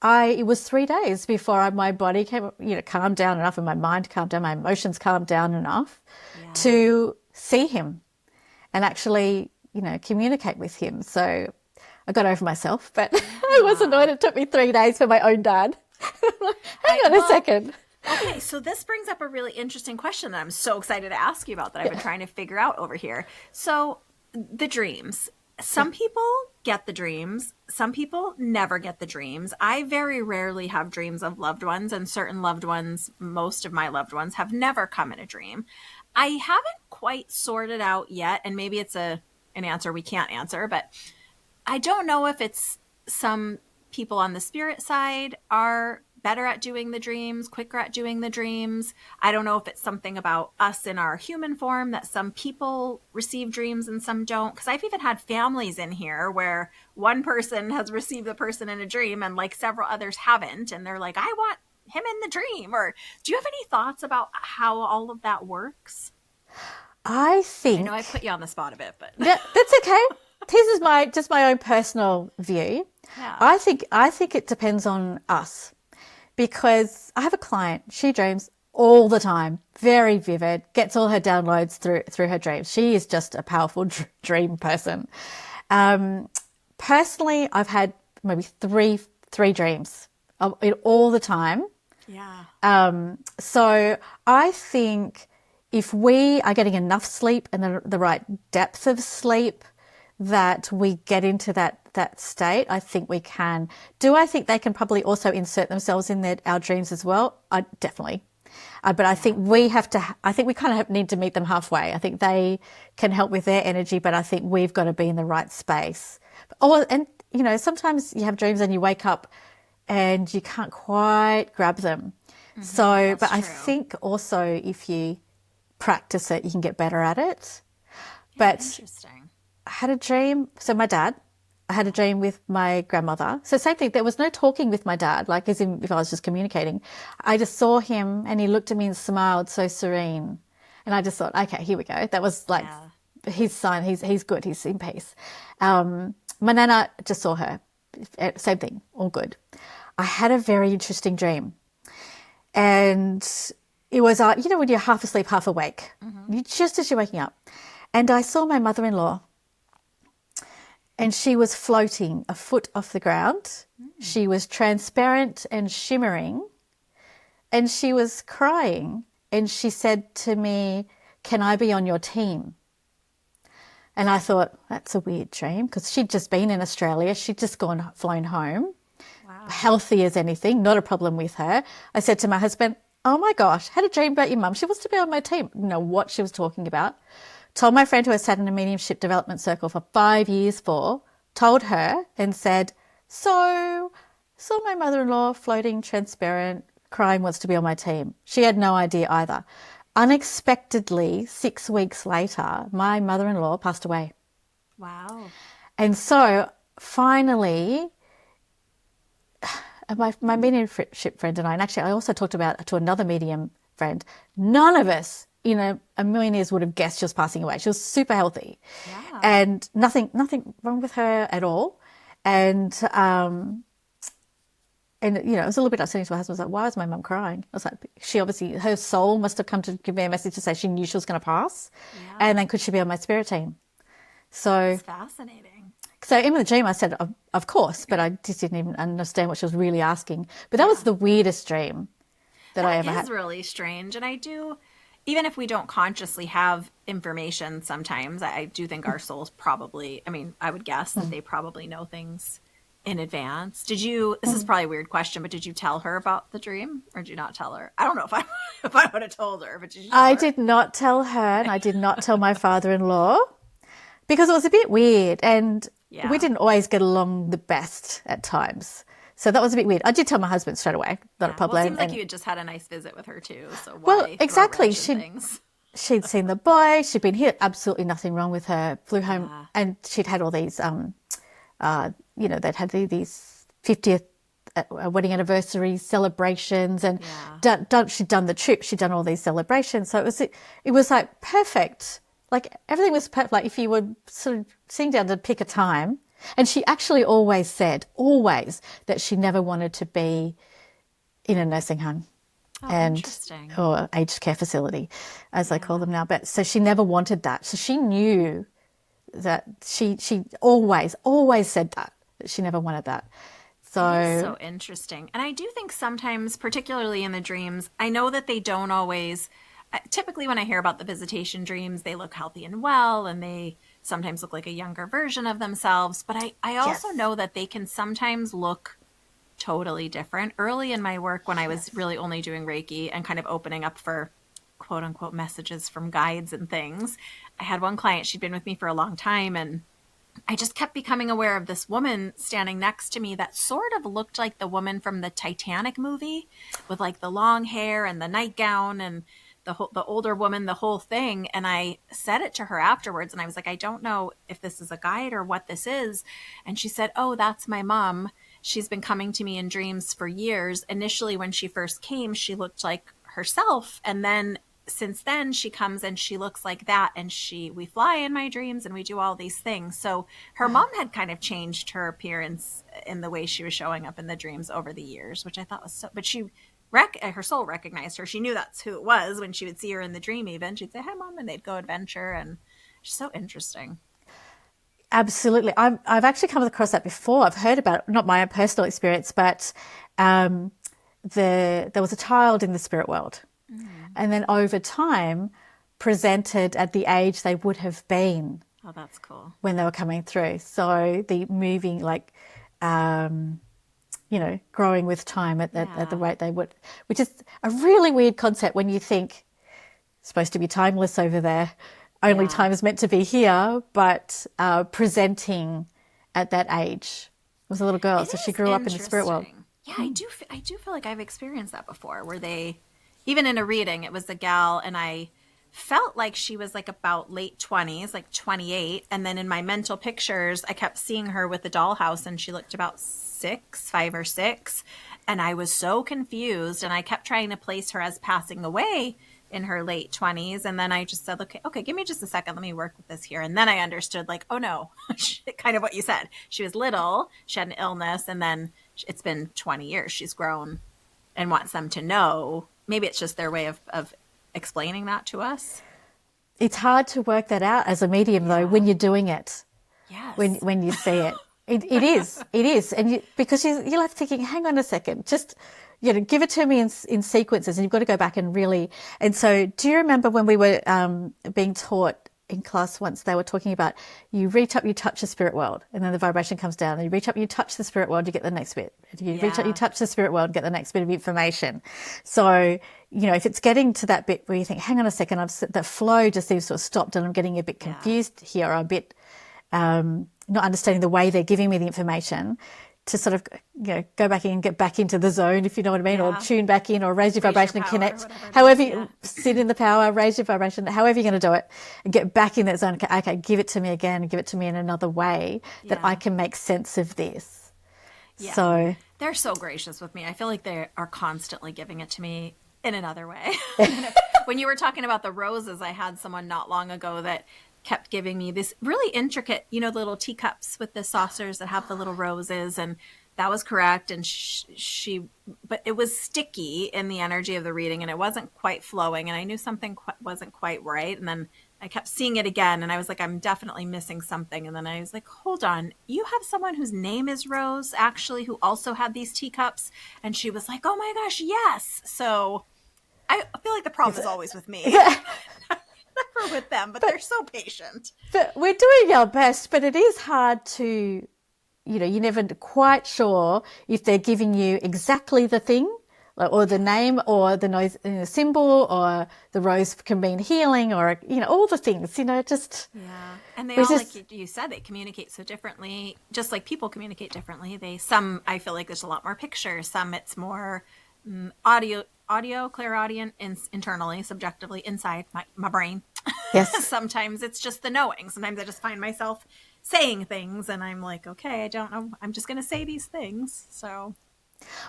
it was 3 days before my body came, calmed down enough and my mind calmed down, my emotions calmed down enough to see him and actually, communicate with him. So I got over myself, but I was annoyed it took me 3 days for my own dad. Hang on a second. Okay, so this brings up a really interesting question that I'm so excited to ask you about that I've been trying to figure out over here. So the dreams. Some people get the dreams. Some people never get the dreams. I very rarely have dreams of loved ones, and certain loved ones, most of my loved ones, have never come in a dream. I haven't quite sorted out yet, and maybe it's an answer we can't answer, but I don't know if it's some people on the spirit side are better at doing the dreams, quicker at doing the dreams. I don't know if it's something about us in our human form that some people receive dreams and some don't. Because I've even had families in here where one person has received the person in a dream and like several others haven't. And they're like, I want him in the dream. Or do you have any thoughts about how all of that works? I know I put you on the spot a bit, but that's okay. This is my own personal view. Yeah. I think it depends on us. Because I have a client, she dreams all the time, very vivid, gets all her downloads through her dreams. She is just a powerful dream person. Personally, I've had maybe three dreams all the time. Yeah. So I think if we are getting enough sleep and the right depth of sleep, that we get into that state, I think we can. Do I think they can probably also insert themselves in our dreams as well? Definitely. But I think we kind of need to meet them halfway. I think they can help with their energy, but I think we've got to be in the right space. And sometimes you have dreams and you wake up and you can't quite grab them. But I think also if you practice it, you can get better at it. But interesting. I had a dream. So I had a dream with my grandmother. So same thing. There was no talking with my dad, like as if I was just communicating. I just saw him and he looked at me and smiled so serene. And I just thought, okay, here we go. That was like his sign. He's good. He's in peace. My nana, just saw her. Same thing. All good. I had a very interesting dream. And it was, when you're half asleep, half awake, just as you're waking up. And I saw my mother-in-law. And she was floating a foot off the ground. She was transparent and shimmering. And she was crying. And she said to me, can I be on your team? And I thought, that's a weird dream, because she'd just been in Australia. She'd just flown home. Wow. Healthy as anything, not a problem with her. I said to my husband, oh my gosh, had a dream about your mum. She wants to be on my team. You know what she was talking about. Told my friend who I sat in a mediumship development circle for 5 years told her and said, so saw my mother-in-law floating, transparent, crying, wants to be on my team. She had no idea either. Unexpectedly, 6 weeks later, my mother-in-law passed away. Wow. And so finally, my mediumship friend and actually I also talked about to another medium friend, none of us in a million years would have guessed she was passing away. She was super healthy. Yeah. And nothing wrong with her at all. And it was a little bit upsetting to my husband. I was like, why was my mum crying? I was like, she obviously, her soul must have come to give me a message to say she knew she was going to pass. Yeah. And then could she be on my spirit team? So that's fascinating. So in the dream I said, of course, but I just didn't even understand what she was really asking. But that was the weirdest dream that I ever had. That is really strange. And I do, even if we don't consciously have information sometimes, I do think our souls probably, I would guess that they probably know things in advance. This is probably a weird question, but did you tell her about the dream or did you not tell her? I don't know if I would have told her, but did you tell her? I did not tell her, and I did not tell my father-in-law because it was a bit weird and we didn't always get along the best at times. So that was a bit weird. I did tell my husband straight away, not a problem. Well, it seems like you had just had a nice visit with her too. So why exactly. Things? She'd seen the boy. She'd been here. Absolutely nothing wrong with her. Flew home and she'd had all these, they'd had these 50th wedding anniversary celebrations and she'd done the trip. She'd done all these celebrations. So it was like perfect. Like everything was perfect. Like if you were sort of sitting down to pick a time, And she actually always said, always, that she never wanted to be in a nursing home Oh, and interesting. or aged care facility, as they call them now. But so she never wanted that. So she knew that she always said that she never wanted that. It is So so interesting. And I do think sometimes, particularly in the dreams, I know that they don't always, typically when I hear about the visitation dreams, they look healthy and well, and they sometimes look like a younger version of themselves. But I also yes, know that they can sometimes look totally different. Early in my work, when I was yes, really only doing Reiki and kind of opening up for quote unquote messages from guides and things, I had one client, she'd been with me for a long time, and I just kept becoming aware of this woman standing next to me that sort of looked like the woman from the Titanic movie, with like the long hair and the nightgown and the older woman, the whole thing. And I said it to her afterwards, and I was like, I don't know if this is a guide or what this is. And she said, "Oh, that's my mom. She's been coming to me in dreams for years. Initially, when she first came, she looked like herself, and then since then she comes and she looks like that, and we fly in my dreams and we do all these things." So her mom had kind of changed her appearance in the way she was showing up in the dreams over the years, which I thought was so, but her soul recognized her. She knew that's who it was. When she would see her in the dream, even she'd say, "Hi mom," and they'd go adventure. And it's so interesting. absolutely. I've actually come across that before. I've heard about it, not my own personal experience, but um, there was a child in the spirit world, and then over time presented at the age they would have been Oh, that's cool. when they were coming through. So the moving, like, um, growing with time at the Yeah. rate they would, which is a really weird concept when you think it's supposed to be timeless over there. Only Yeah. time is meant to be here, but presenting at that age. It was a little girl, It so she is grew up in the spirit world. interesting. Yeah, I do feel like I've experienced that before, where they, even in a reading, it was a gal, and I felt like she was like about late 20s, like 28. And then in my mental pictures, I kept seeing her with the dollhouse, and she looked about 5 or 6. And I was so confused, and I kept trying to place her as passing away in her late 20s. And then I just said, okay, give me just a second. Let me work with this here. And then I understood, like, oh no, kind of what you said. She was little, she had an illness, and then it's been 20 years. She's grown and wants them to know. Maybe it's just their way of explaining that to us. It's hard to work that out as a medium, though, when Yeah. you're doing it, when Yes. when you see it. It is, and because you're like thinking, hang on a second, just give it to me in sequences, and you've got to go back and really. And so, do you remember when we were being taught in class once? They were talking about you reach up, you touch the spirit world, and then the vibration comes down. And you reach up, you touch the spirit world, you get the next bit. You reach up, you Yeah. touch the spirit world, get the next bit of information. So, if it's getting to that bit where you think, hang on a second, the flow just seems to have stopped, and I'm getting a bit Yeah. confused here, or a bit not understanding the way they're giving me the information, to sort of go back in and get back into the zone, if you know what I mean, or Yeah. tune back in, or raise your Raise your vibration and power, or connect. whatever it However, is. Yeah. you sit in the power, raise your vibration, however you're going to do it, and get back in that zone. Okay, give it to me again, and give it to me in another way that I Yeah. can make sense of this. Yeah. So They're so gracious with me. I feel like they are constantly giving it to me in another way. When you were talking about the roses, I had someone not long ago that kept giving me this really intricate, little teacups with the saucers that have the little roses. And that was correct. And but it was sticky in the energy of the reading, and it wasn't quite flowing. And I knew something wasn't quite right. And then I kept seeing it again, and I was like, I'm definitely missing something. And then I was like, hold on, you have someone whose name is Rose, actually, who also had these teacups. And she was like, oh my gosh, yes. So I feel like the problem is always with me. Never with them, but they're so patient. but we're doing our best, but it is hard to, you're never quite sure if they're giving you exactly the thing, or the name, or the noise, symbol, or the rose can mean healing, or all the things. Just Yeah. And they we all, just like you said, they communicate so differently, just like people communicate differently. Some, I feel like there's a lot more pictures. Some it's more audio, clairaudient, internally, subjectively, inside my brain. yes. Sometimes it's just the knowing. Sometimes I just find myself saying things, and I'm like, okay, I don't know. I'm just going to say these things. So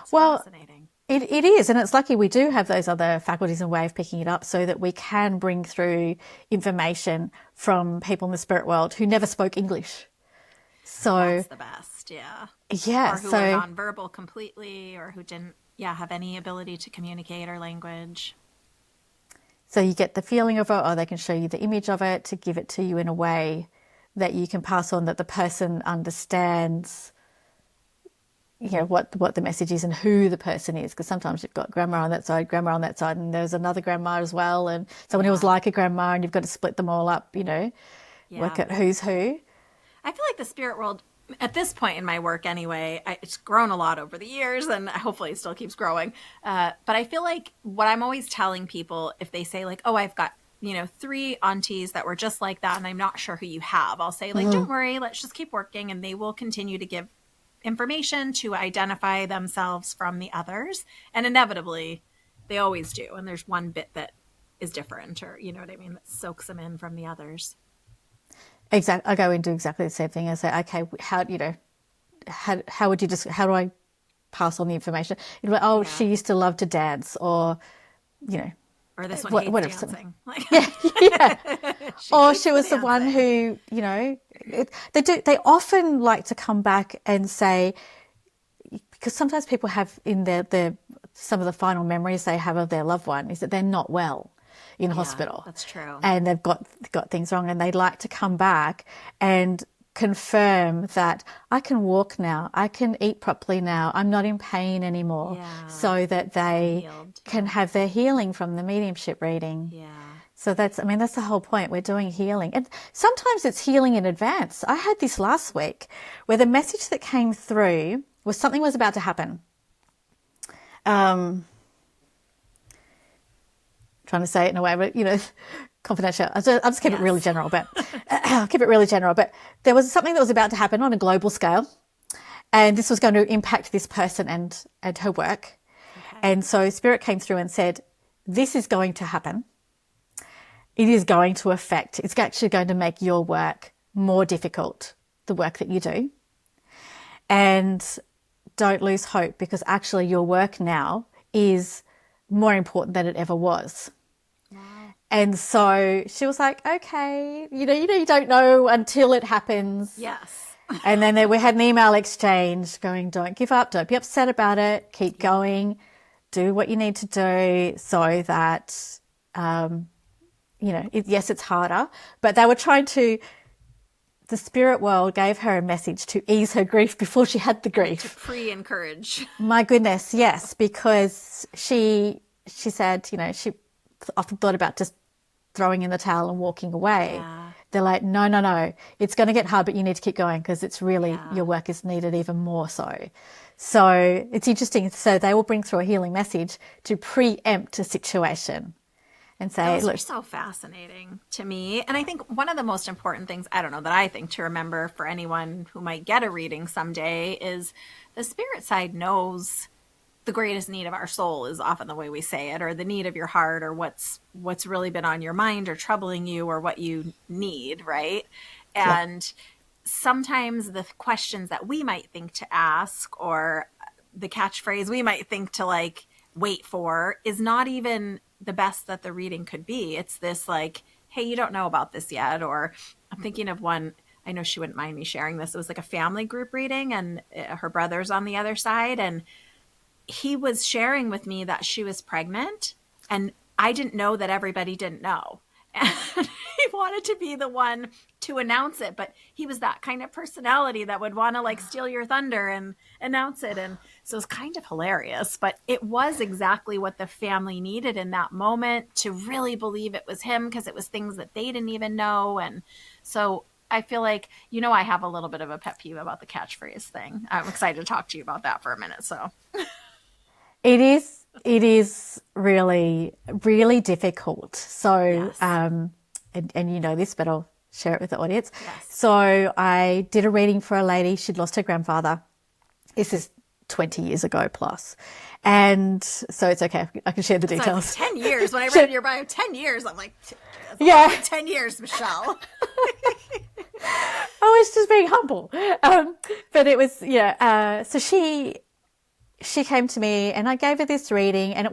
it's Well, fascinating. it is, and it's lucky we do have those other faculties and way of picking it up, so that we can bring through information from people in the spirit world who never spoke English. So That's the best. Yeah. yeah, Or who are so nonverbal completely, or who didn't, yeah, have any ability to communicate or language. so you get the feeling of it, or they can show you the image of it to give it to you in a way that you can pass on, that the person understands, you know, what the message is and who the person is. Because sometimes you've got grandma on that side, grandma on that side, and there's another grandma as well, and someone who was Yeah. like a grandma, and you've got to split them all up, you know, Yeah. work out who's who. I feel like the spirit world, at this point in my work anyway, it's grown a lot over the years, and hopefully it still keeps growing. But I feel like what I'm always telling people, if they say like, oh, I've got, three aunties that were just like that, and I'm not sure who you have, I'll say like, don't worry, let's just keep working, and they will continue to give information to identify themselves from the others. And inevitably, they always do. And there's one bit that is different, or, you know what I mean, that soaks them in from the others. Exactly. I go into exactly the same thing. I say, okay, how, you know, how would you just, how do I pass on the information? You'd be like, oh, Yeah. she used to love to dance, or, you know, Or this one hates whatever. dancing. Like, Yeah, yeah. she Or hates she the was the one dancing. who, you know, they often like to come back and say, because sometimes people have in their some of the final memories they have of their loved one is that they're not well in Yeah, hospital, that's true. and they've got things wrong, and they'd like to come back and confirm that I can walk now, I can eat properly now, I'm not in pain anymore, Yeah. so that I'm they healed. can have their healing from the mediumship reading. Yeah. So that's, I mean, that's the whole point. We're doing healing. And sometimes it's healing in advance. I had this last week where the message that came through was something was about to happen. Trying to say it in a way, but, you know, confidential. I'll just keep it really Yes. general, but I'll keep it really general. But there was something that was about to happen on a global scale. And this was going to impact this person and her work. Okay. And so Spirit came through and said, this is going to happen. It is going to affect, it's actually going to make your work more difficult, the work that you do. And don't lose hope, because actually your work now is more important than it ever was. Wow. And so she was like, okay, you don't know until it happens. Yes. And then we had an email exchange going, don't give up, don't be upset about it, keep going, do what you need to do so that, yes, it's harder, but they were trying to, the spirit world gave her a message to ease her grief before she had the To grief. pre-encourage. My goodness, yes, because she said, she often thought about just throwing in the towel and walking away. Yeah. They're like, no, it's going to get hard, but you need to keep going, because it's really, Yeah. your work is needed even more so. So it's interesting. So they will bring through a healing message to preempt a situation and say, Those look, are so fascinating to me. And I think one of the most important things, I don't know, that I think to remember for anyone who might get a reading someday is the spirit side knows the greatest need of our soul is often the way we say it, or the need of your heart, or what's really been on your mind or troubling you, or what you need, right? yeah, And sometimes the questions that we might think to ask, or the catchphrase we might think to like wait for, is not even the best that the reading could be. It's this like, hey, you don't know about this yet. Or I'm thinking of one, I know she wouldn't mind me sharing this. It was like a family group reading, and her brother's on the other side, and he was sharing with me that she was pregnant, and I didn't know that everybody didn't know. And he wanted to be the one to announce it, but he was that kind of personality that would want to like steal your thunder and announce it. And so it was kind of hilarious, but it was exactly what the family needed in that moment, to really believe it was him, because it was things that they didn't even know. And so I feel like, I have a little bit of a pet peeve about the catchphrase thing. I'm excited to talk to you about that for a minute. So it is really, really difficult. So, yes. and you know this, but I'll share it with the audience. Yes. So I did a reading for a lady. She'd lost her grandfather. This is 20 years ago plus. And so it's okay. I can share the So I details. was like, 10 years. When I read your bio, 10 years, I'm like, that's Yeah. 10 years, Michelle. I was just being humble. But it was, so she came to me and I gave her this reading, and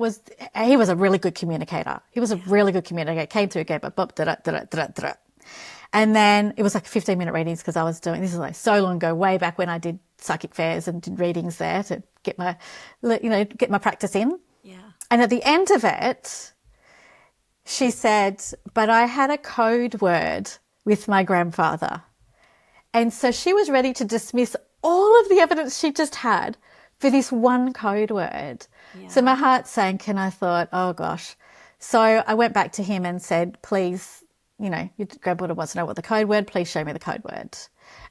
he was a really good communicator. He was a really good communicator. Came through, gave a bop, da da da da da da. And then it was like 15-minute readings because I was doing, this is like so long ago, way back when I did psychic fairs and did readings there to get my, get my practice in. Yeah. And at the end of it, she said, but I had a code word with my grandfather. And so she was ready to dismiss all of the evidence she just had for this one code word. Yeah. So my heart sank and I thought, oh gosh. So I went back to him and said, please, your granddaughter wants to know what the code word, please show me the code word.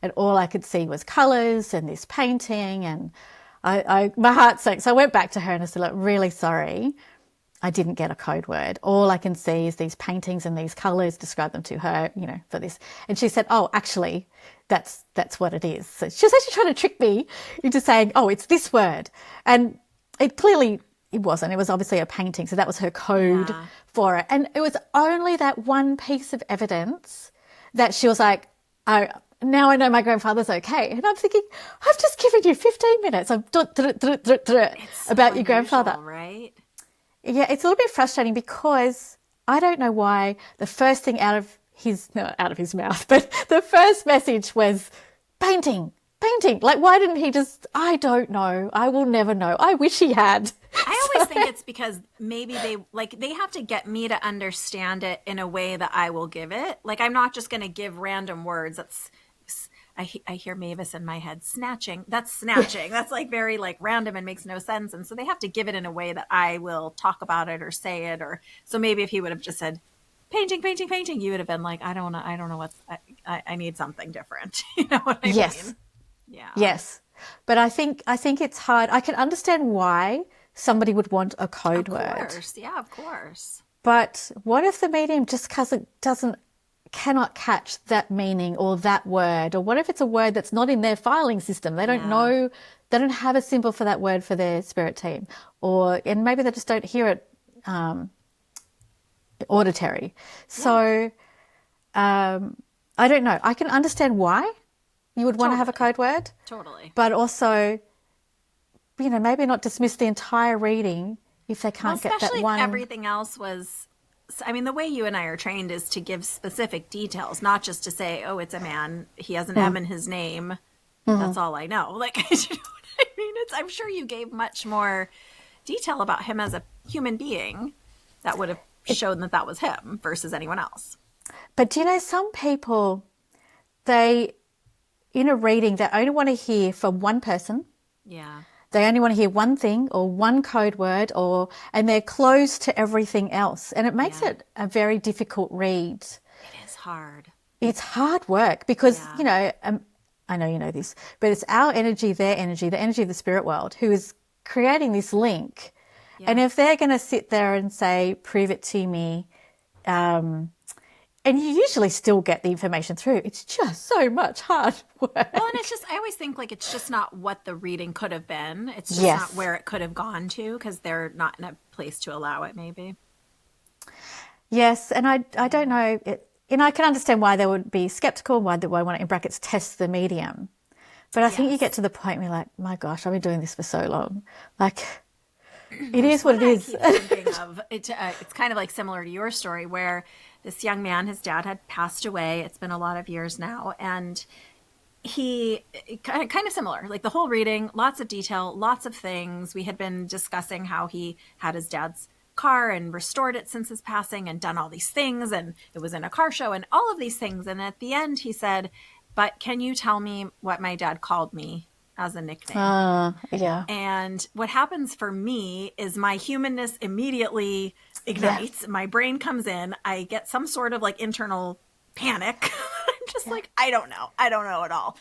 And all I could see was colours and this painting, and my heart sank. So I went back to her and I said, look, really sorry, I didn't get a code word. All I can see is these paintings and these colours, describe them to her, for this. And she said, oh, actually, that's what it is. So she was actually trying to trick me into saying, oh, it's this word. And it wasn't. It was obviously a painting. So that was her code for it. And it was only that one piece of evidence that she was like, oh, now I know my grandfather's okay. And I'm thinking, I've just given you 15 minutes of about your grandfather. Right? Yeah, it's a little bit frustrating because I don't know why the first thing out of his mouth, but the first message was painting. Like, why didn't he just, I don't know. I will never know. I wish he had. I always think it's because maybe they have to get me to understand it in a way that I will give it. Like, I'm not just going to give random words. I hear Mavis in my head snatching. That's snatching. That's like very like random and makes no sense. And so they have to give it in a way that I will talk about it or say it. Or so maybe if he would have just said painting, you would have been like, I don't know I need something different. You know what I mean? Yeah. Yes. But I think it's hard. I can understand why somebody would want a code word. Of course. Yeah, of course. But what if the medium just cannot catch that meaning or that word? Or what if it's a word that's not in their filing system? They don't know, they don't have a symbol for that word for their spirit team. And maybe they just don't hear it auditory. So I don't know. I can understand why you would want to have a code word. Totally. But also, maybe not dismiss the entire reading if they can't get that one. Especially if everything else was, the way you and I are trained is to give specific details, not just to say, oh, it's a man. He has an M in his name. That's all I know. Like, you know what I mean? I'm sure you gave much more detail about him as a human being that would have shown that was him versus anyone else. But some people, in a reading, they only want to hear from one person. Yeah. They only want to hear one thing or one code word, and they're closed to everything else. And it makes it a very difficult read. It is hard. It's hard work because, I know you know this, but it's our energy, their energy, the energy of the spirit world who is creating this link. Yeah. And if they're going to sit there and say, prove it to me, and you usually still get the information through. It's just so much hard work. Well, and it's just, I always think like it's just not what the reading could have been. It's just not where it could have gone to because they're not in a place to allow it maybe. Yes, and I don't know. I can understand why they would be skeptical, why they want to, in brackets, test the medium. But I think you get to the point where you're like, my gosh, I've been doing this for so long. Like, it is what it is. I keep thinking of it, it's kind of like similar to your story where this young man, his dad had passed away. It's been a lot of years now. And he kind of similar, like the whole reading, lots of detail, lots of things. We had been discussing how he had his dad's car and restored it since his passing and done all these things. And it was in a car show and all of these things. And at the end, he said, but can you tell me what my dad called me as a nickname? Yeah. And what happens for me is my humanness immediately ignites. Yeah. My brain comes in. I get some sort of like internal panic. I'm just like, I don't know at all.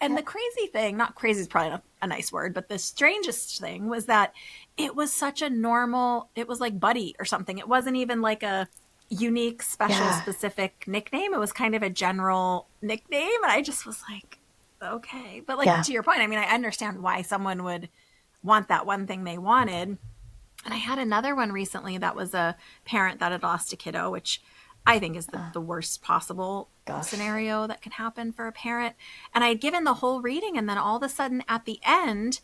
And the crazy thing, not crazy is probably not a nice word, but the strangest thing was that it was such a normal, it was like Buddy or something. It wasn't even like a unique, special, specific nickname. It was kind of a general nickname. And I just was like, okay. But like to your point, I understand why someone would want that one thing they wanted. And I had another one recently that was a parent that had lost a kiddo, which I think is the worst possible scenario that can happen for a parent. And I had given the whole reading. And then all of a sudden at the end,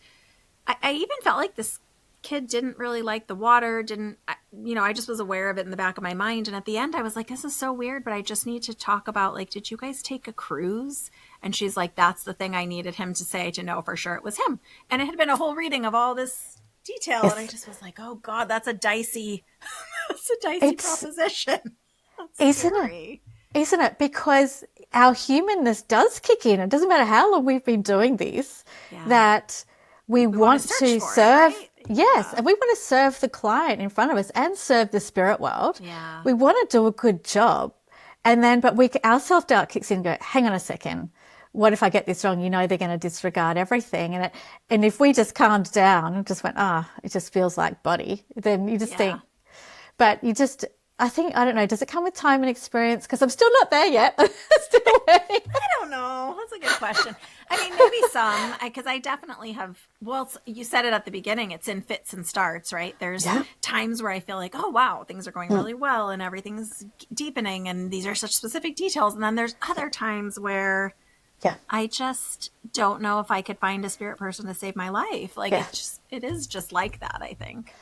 I even felt like this kid didn't really like the water, I just was aware of it in the back of my mind. And at the end, I was like, this is so weird, but I just need to talk about, like, did you guys take a cruise? And she's like, that's the thing I needed him to say to know for sure it was him. And it had been a whole reading of all this detail. Yes. And I just was like, oh God, that's a dicey, that's a dicey proposition. That's scary. Isn't it? Because our humanness does kick in. It doesn't matter how long we've been doing this, that we want to serve. Right? Yes. And we want to serve the client in front of us and serve the spirit world. Yeah. We want to do a good job. And then, but our self-doubt kicks in and go, hang on a second. What if I get this wrong? They're going to disregard everything. And if we just calmed down and just went, it just feels like body, then you just think, but you just, I don't know, does it come with time and experience? Because I'm still not there yet. Still learning. I don't know. That's a good question. I mean, maybe some, because I definitely have, well, you said it at the beginning, it's in fits and starts, right? There's times where I feel like, oh, wow, things are going really well and everything's deepening and these are such specific details. And then there's other times where I just don't know if I could find a spirit person to save my life. Like it is just like that, I think.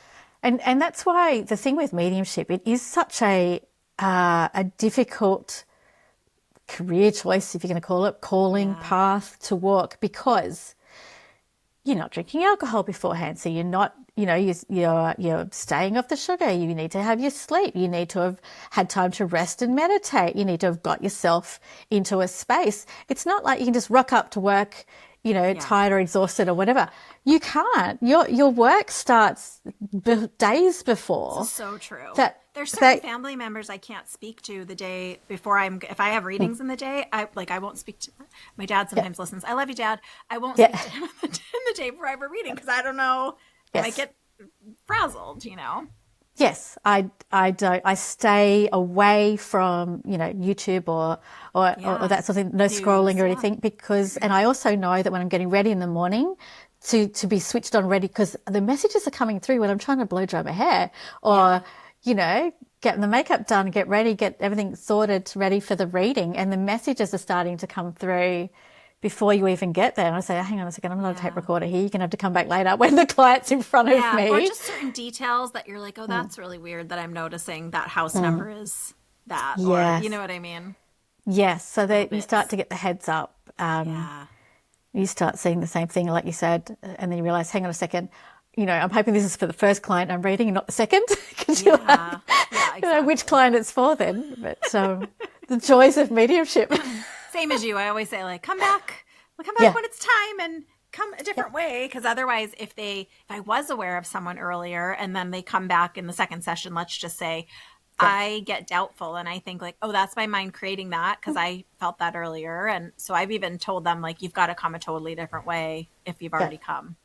And that's why the thing with mediumship, it is such a difficult career choice, if you're going to call it, calling path to walk, because you're not drinking alcohol beforehand. So you're not, you're staying off the sugar. You need to have your sleep. You need to have had time to rest and meditate. You need to have got yourself into a space. It's not like you can just rock up to work, tired or exhausted or whatever. You can't. Your work starts days before. This is so true. There's certain family members I can't speak to the day before if I have readings in the day, I won't speak to my dad. Sometimes listens. I love you, Dad. I won't speak to him in the day before I have a reading because I don't know. I might get frazzled, Yes, I don't. I stay away from, YouTube or that sort of thing, no scrolling or anything, because, and I also know that when I'm getting ready in the morning to be switched on ready, because the messages are coming through when I'm trying to blow dry my hair or, getting the makeup done, get ready, get everything sorted, ready for the reading. And the messages are starting to come through before you even get there. And I say, hang on a second, I'm not a tape recorder here. You're going to have to come back later when the client's in front of me. Or just certain details that you're like, oh, that's really weird that I'm noticing that house number is that. Or, you know what I mean? Yes. So that you start to get the heads up. You start seeing the same thing, like you said, and then you realize, hang on a second, I'm hoping this is for the first client I'm reading and not the second. Exactly. Which client it's for then. But the joys of mediumship. Same as you. I always say, like, come back when it's time and come a different way. Because otherwise, if I was aware of someone earlier and then they come back in the second session, let's just say, I get doubtful and I think like, oh, that's my mind creating that because I felt that earlier. And so I've even told them, like, you've got to come a totally different way if you've already come.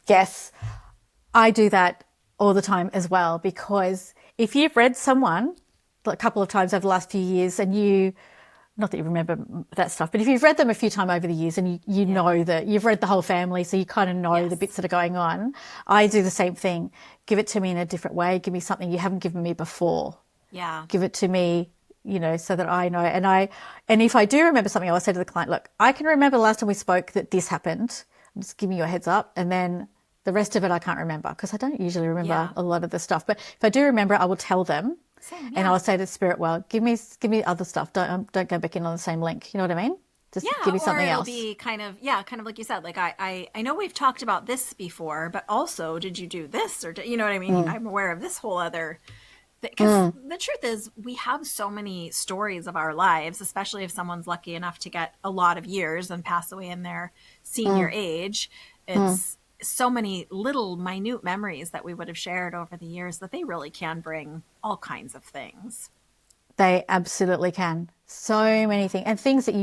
Yes. I do that all the time as well, because if you've read someone a couple of times over the last few years and not that you remember that stuff, but if you've read them a few times over the years and you know that you've read the whole family, so you kind of know the bits that are going on, I do the same thing. Give it to me in a different way. Give me something you haven't given me before. Yeah. Give it to me, so that I know. And if I do remember something, I always say to the client, look, I can remember the last time we spoke that this happened. I'm just giving you a heads up. And then the rest of it I can't remember because I don't usually remember a lot of the stuff. But if I do remember, I will tell them. Same, and I'll say to the spirit world, give me other stuff. Don't go back in on the same link. You know what I mean? Just give me something else. It'll be kind of like you said, like I know we've talked about this before, but also did you do this or you know what I mean? I'm aware of this whole other thing. Because the truth is we have so many stories of our lives, especially if someone's lucky enough to get a lot of years and pass away in their senior age. It's so many little minute memories that we would have shared over the years that they really can bring all kinds of things. They absolutely can. So many things, and things that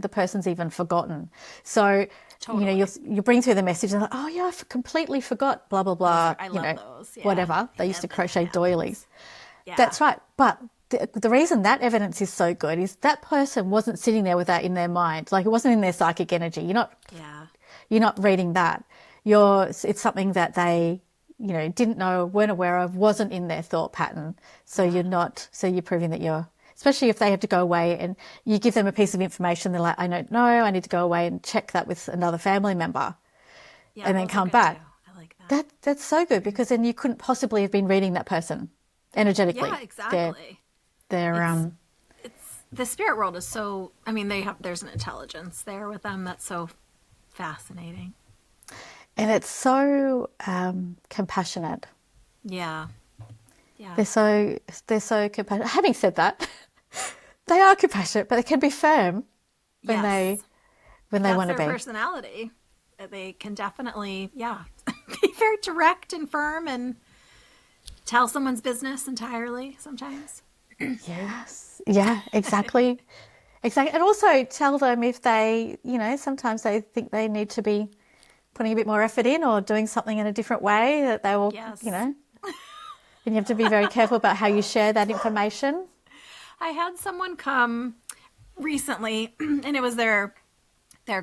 the person's even forgotten. So, you bring through the message and like, oh yeah, I completely forgot, blah, blah, blah. I love those. Yeah. Whatever. They used to crochet doilies. Yeah. That's right. But the reason that evidence is so good is that person wasn't sitting there with that in their mind. Like it wasn't in their psychic energy. You're not reading that. It's something that they, didn't know, weren't aware of, wasn't in their thought pattern. So you're proving that especially if they have to go away and you give them a piece of information, they're like, I don't know, I need to go away and check that with another family member and then come back. I like that. That's so good, because then you couldn't possibly have been reading that person energetically. Yeah, They're exactly. they're It's the spirit world is so, I mean, there's an intelligence there with them that's so fascinating. and it's so compassionate. Yeah. Yeah. They're so compassionate. Having said that, they are compassionate, but they can be firm when they Yes. when If they that's want to their be. personality, they can definitely, yeah, be very direct and firm and tell someone's business entirely sometimes. Yes. Yeah, exactly. Exactly. And also tell them if they, sometimes they think they need to be putting a bit more effort in or doing something in a different way, that they will, Yes. and you have to be very careful about how you share that information. I had someone come recently and it was their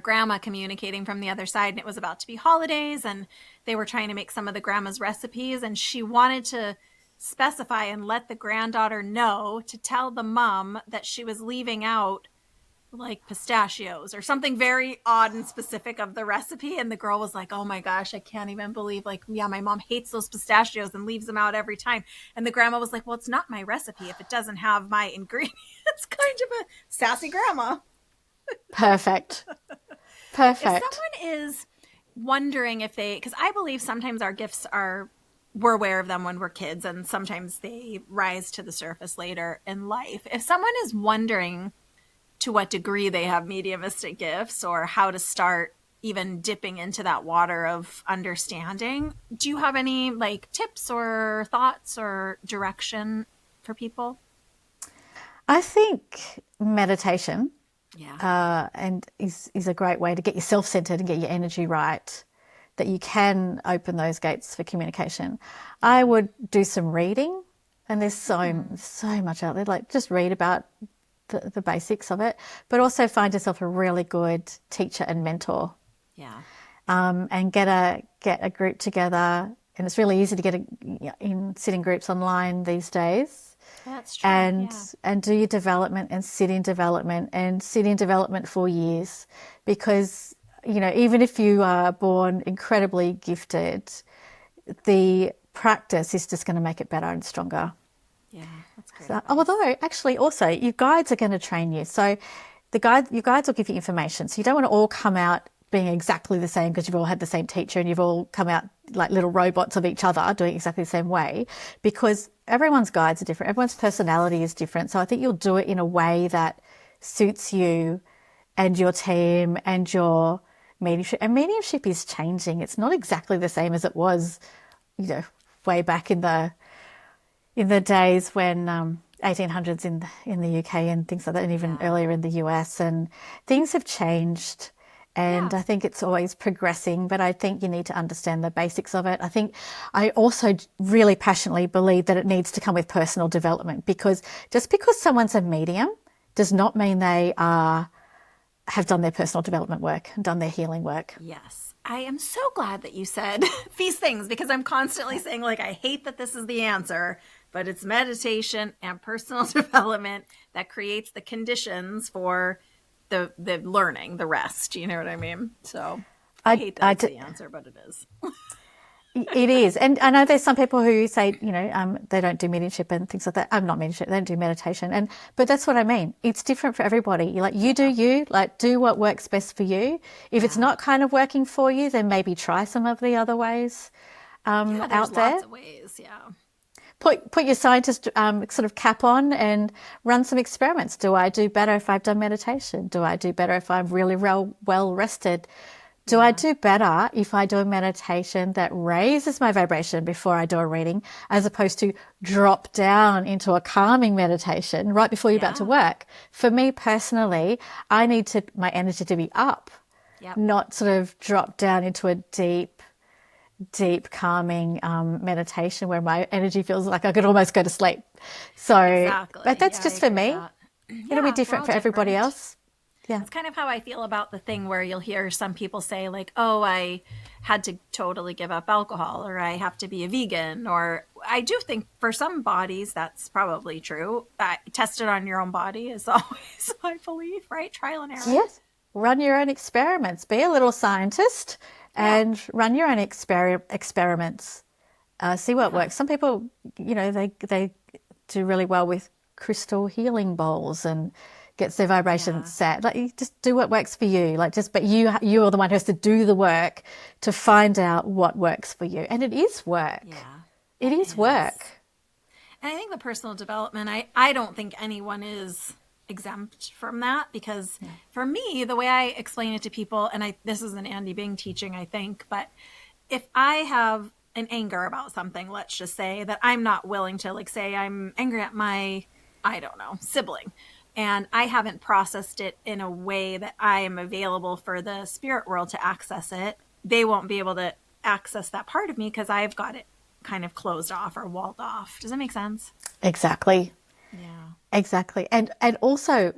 grandma communicating from the other side, and it was about to be holidays, and they were trying to make some of the grandma's recipes, and she wanted to specify and let the granddaughter know to tell the mom that she was leaving out like pistachios or something very odd and specific of the recipe. And the girl was like, oh my gosh, I can't even believe, like, yeah, my mom hates those pistachios and leaves them out every time. And the grandma was like, well, it's not my recipe if it doesn't have my ingredients. Kind of a sassy grandma. Perfect. If Perfect. someone is wondering if they, because I believe sometimes our gifts are, we're aware of them when we're kids, and sometimes they rise to the surface later in life. If someone is wondering to what degree they have mediumistic gifts or how to start even dipping into that water of understanding, do you have any like tips or thoughts or direction for people? I think meditation Yeah. and is a great way to get yourself centered and get your energy right, that you can open those gates for communication. I Yeah. would do some reading, and there's so much out there. Like, just read about the basics of it, but also find yourself a really good teacher and mentor, Yeah. and get a group together. And it's really easy to sit in groups online these days, That's true. and Yeah. and do your development and sit in development for years, because even if you are born incredibly gifted, the practice is just going to make it better and stronger. Yeah. That's great So, advice. although actually also your guides are going to train you, so your guides will give you information, so you don't want to all come out being exactly the same because you've all had the same teacher and you've all come out like little robots of each other doing exactly the same way, because everyone's guides are different, everyone's personality is different. So I think you'll do it in a way that suits you and your team and your mediumship. And mediumship is changing. It's not exactly the same as it was, way back in the days when 1800s in the UK and things like that, and even Yeah. earlier in the US, and things have changed. And Yeah. I think it's always progressing, but I think you need to understand the basics of it. I think I also really passionately believe that it needs to come with personal development, because just because someone's a medium does not mean they have done their personal development work and done their healing work. Yes. I am so glad that you said these things, because I'm constantly saying, like, I hate that this is the answer, but it's meditation and personal development that creates the conditions for the learning, the rest. You know what I mean? So I I, hate that I, it's the answer, but it is. It is. And I know there's some people who say, they don't do mediumship and things like that. I'm not mediumship. They don't do meditation. But that's what I mean. It's different for everybody. You do Yeah. you, like, do what works best for you. If it's Yeah. not kind of working for you, then maybe try some of the other ways Yeah. There's out lots there. of ways. Yeah. Put your scientist sort of cap on and run some experiments. Do I do better if I've done meditation? Do I do better if I'm really well rested? Do I Yeah. do better if I do a meditation that raises my vibration before I do a reading, as opposed to drop down into a calming meditation right before you're about to Yeah. work? For me personally, I need my energy to be up, Yep. not sort of drop down into a deep calming meditation where my energy feels like I could almost go to sleep. So, but Exactly. that's Yeah. I just for agree with me. that. It'll be Yeah. We're different all for everybody different. else. Yeah. That's kind of how I feel about the thing where you'll hear some people say, like, oh, I had to totally give up alcohol, or I have to be a vegan. Or I do think for some bodies that's probably true. Test it on your own body is always, I believe, right? Trial and error. Yes. Run your own experiments. Be a little scientist and run your own experiments. See what works. Some people, they do really well with crystal healing bowls and gets their vibration set. Like, you just do what works for you. But you're the one who has to do the work to find out what works for you. And it is work. Yeah. It is work. And I think the personal development, I don't think anyone is exempt from that, because for me, the way I explain it to people, and this is an Andy Bing teaching, I think, but if I have an anger about something, let's just say that I'm not willing to, like, say I'm angry at my, I don't know, sibling, and I haven't processed it in a way that I am available for the spirit world to access it, they won't be able to access that part of me because I've got it kind of closed off or walled off. Does that make sense? Exactly. Yeah. Exactly. And also,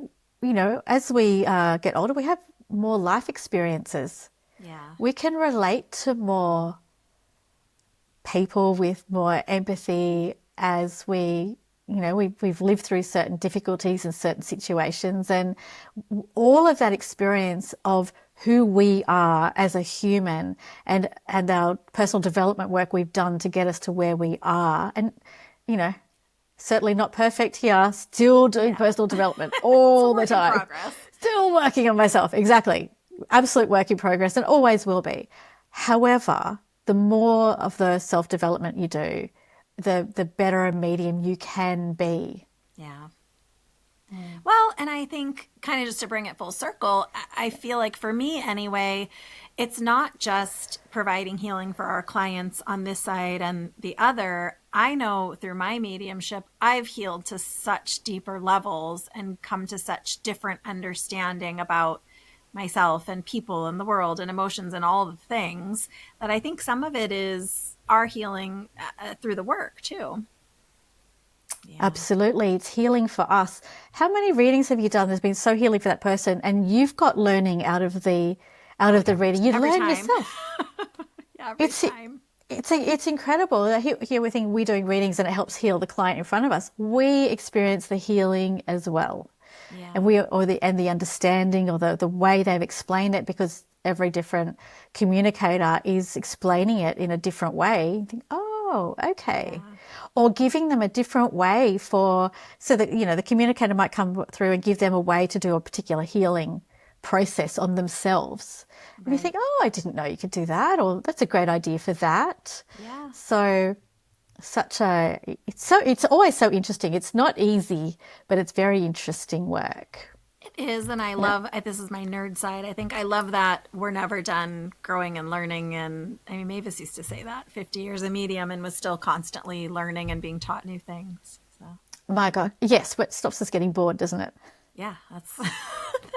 as we get older, we have more life experiences. Yeah. We can relate to more people with more empathy as we've lived through certain difficulties and certain situations, and all of that experience of who we are as a human and our personal development work we've done to get us to where we are. And, certainly not perfect here, still doing personal development all the time. Progress. Still working on myself. Exactly. Absolute work in progress, and always will be. However, the more of the self-development you do, the better a medium you can be. Yeah. Well, and I think, kind of just to bring it full circle, I feel like for me anyway, it's not just providing healing for our clients on this side and the other. I know through my mediumship, I've healed to such deeper levels and come to such different understanding about myself and people and the world and emotions and all the things, that I think some of it is our healing through the work too. Yeah. Absolutely. It's healing for us. How many readings have you done that's been so healing for that person, and you've got learning out of the reading? You learn time. yourself. Yeah, every time. It's incredible. Here we're doing readings and it helps heal the client in front of us. We experience the healing as well. Yeah. And the understanding, or the way they've explained it, because every different communicator is explaining it in a different way. You think, oh, okay. Yeah. Or giving them a different way so that, the communicator might come through and give them a way to do a particular healing process on themselves. Right. And you think, oh, I didn't know you could do that, or that's a great idea for that. Yeah. So it's always so interesting. It's not easy, but it's very interesting work. It is, and I love, this is my nerd side, I think I love that we're never done growing and learning. And I mean, Mavis used to say that, 50 years a medium, and was still constantly learning and being taught new things. So. My God, yes, but it stops us getting bored, doesn't it? Yeah, that's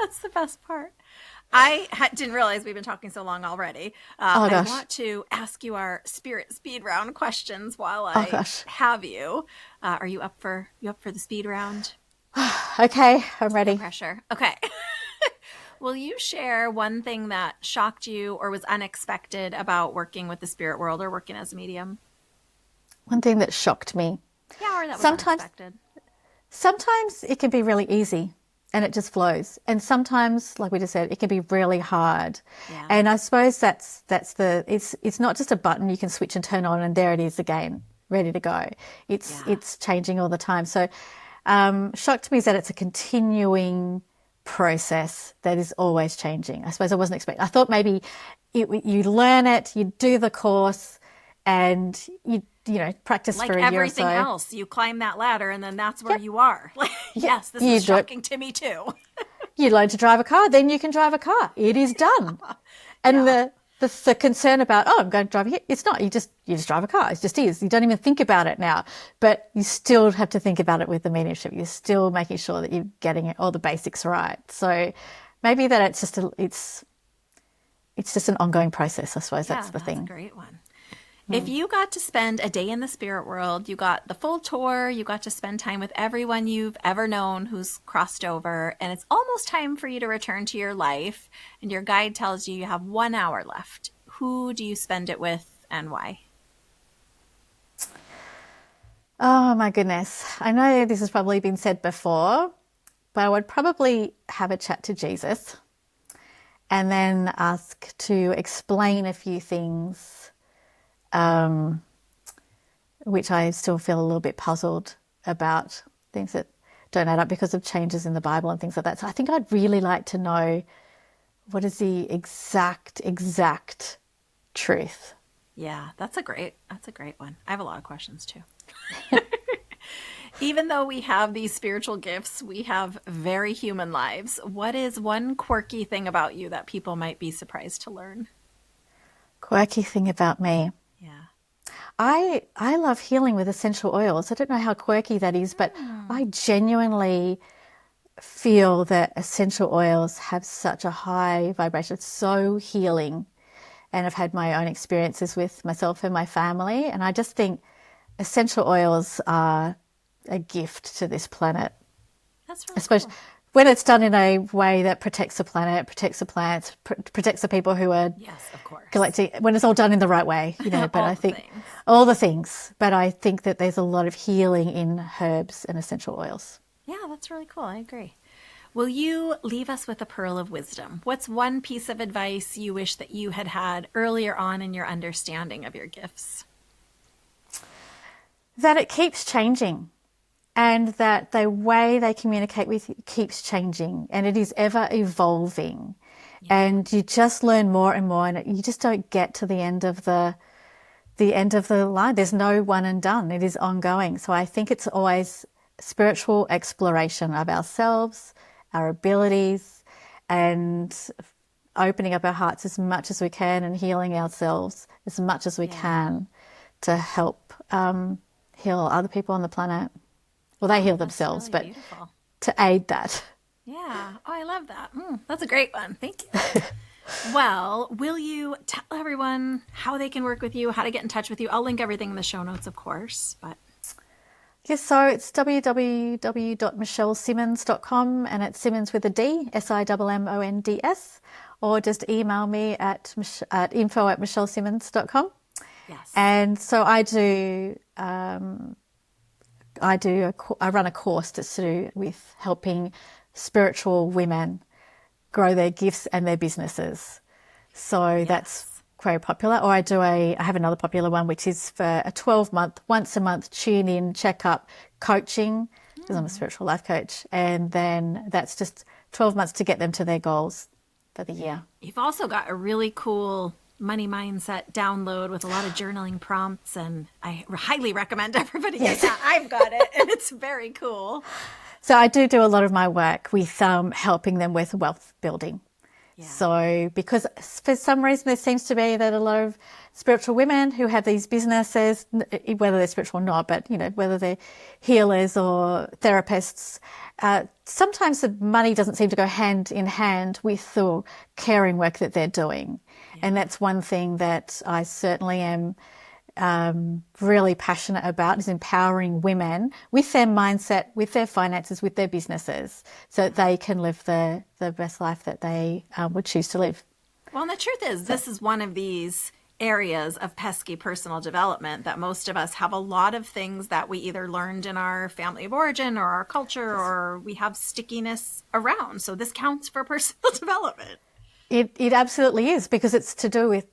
that's the best part. I didn't realize we've been talking so long already. Oh, gosh. I want to ask you our spirit speed round questions while I have you. Are you up for the speed round? Okay, I'm ready. No pressure. Okay. Will you share one thing that shocked you or was unexpected about working with the spirit world or working as a medium? One thing that shocked me. Yeah, or that was unexpected. Sometimes it can be really easy and it just flows. And sometimes, like we just said, it can be really hard. Yeah. And I suppose it's not just a button you can switch and turn on and there it is again, ready to go. It's changing all the time. So shocked me is that it's a continuing process that is always changing. I suppose I wasn't expecting. I thought maybe you learn it, you do the course, and you practice like for a year or so. Like everything else, you climb that ladder and then that's where you are. Yes, this is shocking to me too. You learn to drive a car, then you can drive a car. It is done. And the concern about, I'm going to drive here, it's not. You just drive a car. It just is. You don't even think about it now. But you still have to think about it with the mediumship. You're still making sure that you're getting all the basics right. So maybe that it's just an ongoing process. I suppose that's the thing. That's a great one. If you got to spend a day in the spirit world, you got the full tour, you got to spend time with everyone you've ever known who's crossed over, and it's almost time for you to return to your life, and your guide tells you have 1 hour left, who do you spend it with and why? Oh my goodness. I know this has probably been said before, but I would probably have a chat to Jesus and then ask to explain a few things, which I still feel a little bit puzzled about, things that don't add up because of changes in the Bible and things like that. So I think I'd really like to know, what is the exact truth? Yeah, that's a great one. I have a lot of questions too. Even though we have these spiritual gifts, we have very human lives. What is one quirky thing about you that people might be surprised to learn? Quirky thing about me. Yeah. I love healing with essential oils. I don't know how quirky that is, but I genuinely feel that essential oils have such a high vibration. It's so healing. And I've had my own experiences with myself and my family. And I just think essential oils are a gift to this planet. That's I really suppose cool. when it's done in a way that protects the planet, protects the plants, protects the people who are Yes, of course. collecting, when it's all done in the right way, but All I the think things. all the things, but I think that there's a lot of healing in herbs and essential oils. Yeah, that's really cool. I agree. Will you leave us with a pearl of wisdom? What's one piece of advice you wish that you had had earlier on in your understanding of your gifts? That it keeps changing, and that the way they communicate with you keeps changing, and it is ever evolving. Yeah. And you just learn more and more, and you just don't get to the end of the line. There's no one and done. It is ongoing. So I think it's always spiritual exploration of ourselves, our abilities, and opening up our hearts as much as we can and healing ourselves as much as we can to help heal other people on the planet. Well, they heal That's themselves, really but beautiful. to aid that. Yeah. Oh, I love that. That's a great one. Thank you. Well, will you tell everyone how they can work with you, how to get in touch with you? I'll link everything in the show notes, of course. But Yes, so it's www.michellesimmonds.com, and it's Simmonds with a D, Simmonds, or just email me at info@michellesimmonds.com. yes. And so I run a course that's to do with helping spiritual women grow their gifts and their businesses. So that's very popular. Or I have another popular one, which is for a 12-month, once a month tune in, check up coaching, because I'm a spiritual life coach. And then that's just 12 months to get them to their goals for the year. You've also got a really cool money mindset download with a lot of journaling prompts, and I highly recommend everybody get that. I've got it, and it's very cool. So I do a lot of my work with helping them with wealth building. Yeah. So because for some reason there seems to be that a lot of spiritual women who have these businesses, whether they're spiritual or not, but whether they're healers or therapists, sometimes the money doesn't seem to go hand in hand with the caring work that they're doing. Yeah. And that's one thing that I certainly am really passionate about, is empowering women with their mindset, with their finances, with their businesses, so that they can live the best life that they would choose to live. Well, and the truth is, this is one of these areas of pesky personal development that most of us have a lot of things that we either learned in our family of origin or our culture, or we have stickiness around. So this counts for personal development. It absolutely is, because it's to do with,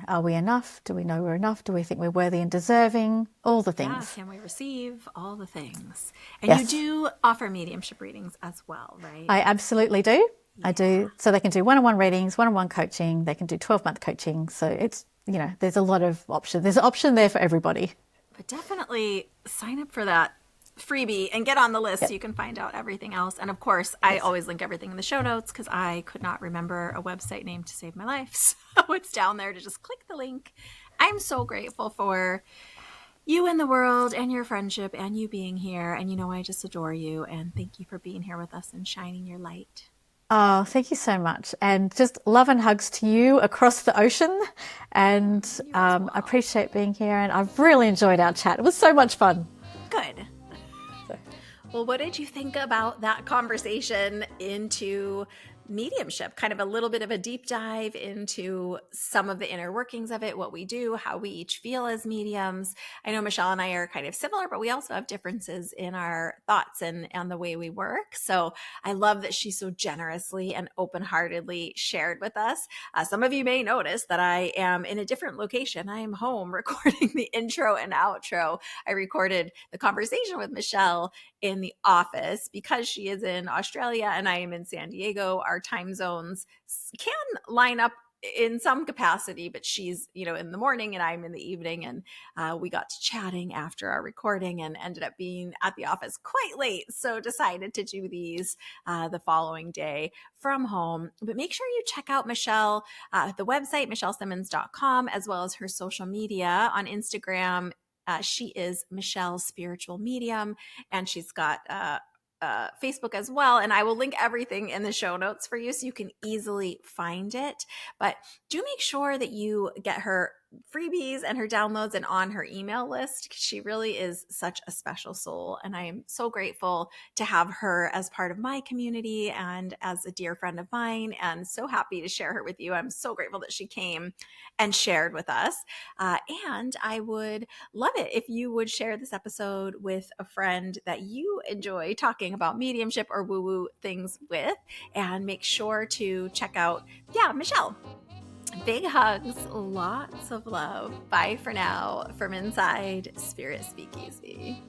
are we enough? Do we know we're enough? Do we think we're worthy and deserving? All the things. Yeah, can we receive all the things? And Yes. you do offer mediumship readings as well, right? I absolutely do. Yeah. I do. So they can do one-on-one readings, one-on-one coaching. They can do 12-month coaching. So it's, there's a lot of options. There's an option there for everybody. But definitely sign up for that freebie and get on the list so you can find out everything else. And of course, I always link everything in the show notes, because I could not remember a website name to save my life. So it's down there to just click the link. I'm so grateful for you in the world and your friendship and you being here. And I just adore you. And thank you for being here with us and shining your light. Oh, thank you so much. And just love and hugs to you across the ocean. And I appreciate being here. And I've really enjoyed our chat. It was so much fun. Good. Well, what did you think about that conversation into mediumship, kind of a little bit of a deep dive into some of the inner workings of it, what we do, how we each feel as mediums. I know Michelle and I are kind of similar, but we also have differences in our thoughts and the way we work. So I love that she so generously and open-heartedly shared with us. Some of you may notice that I am in a different location. I am home recording the intro and outro. I recorded the conversation with Michelle in the office because she is in Australia and I am in San Diego. Our time zones can line up in some capacity, but she's, in the morning and I'm in the evening. And we got to chatting after our recording and ended up being at the office quite late. So decided to do these the following day from home. But make sure you check out Michelle, the website, michellesimmonds.com, as well as her social media on Instagram. She is Michelle's spiritual medium, and she's got Facebook as well. And I will link everything in the show notes for you so you can easily find it. But do make sure that you get her freebies and her downloads and on her email list. She really is such a special soul. And I am so grateful to have her as part of my community and as a dear friend of mine, and so happy to share her with you. I'm so grateful that she came and shared with us. And I would love it if you would share this episode with a friend that you enjoy talking about mediumship or woo-woo things with, and make sure to check out, Michelle. Big hugs, lots of love. Bye for now from inside Spirit Speakeasy.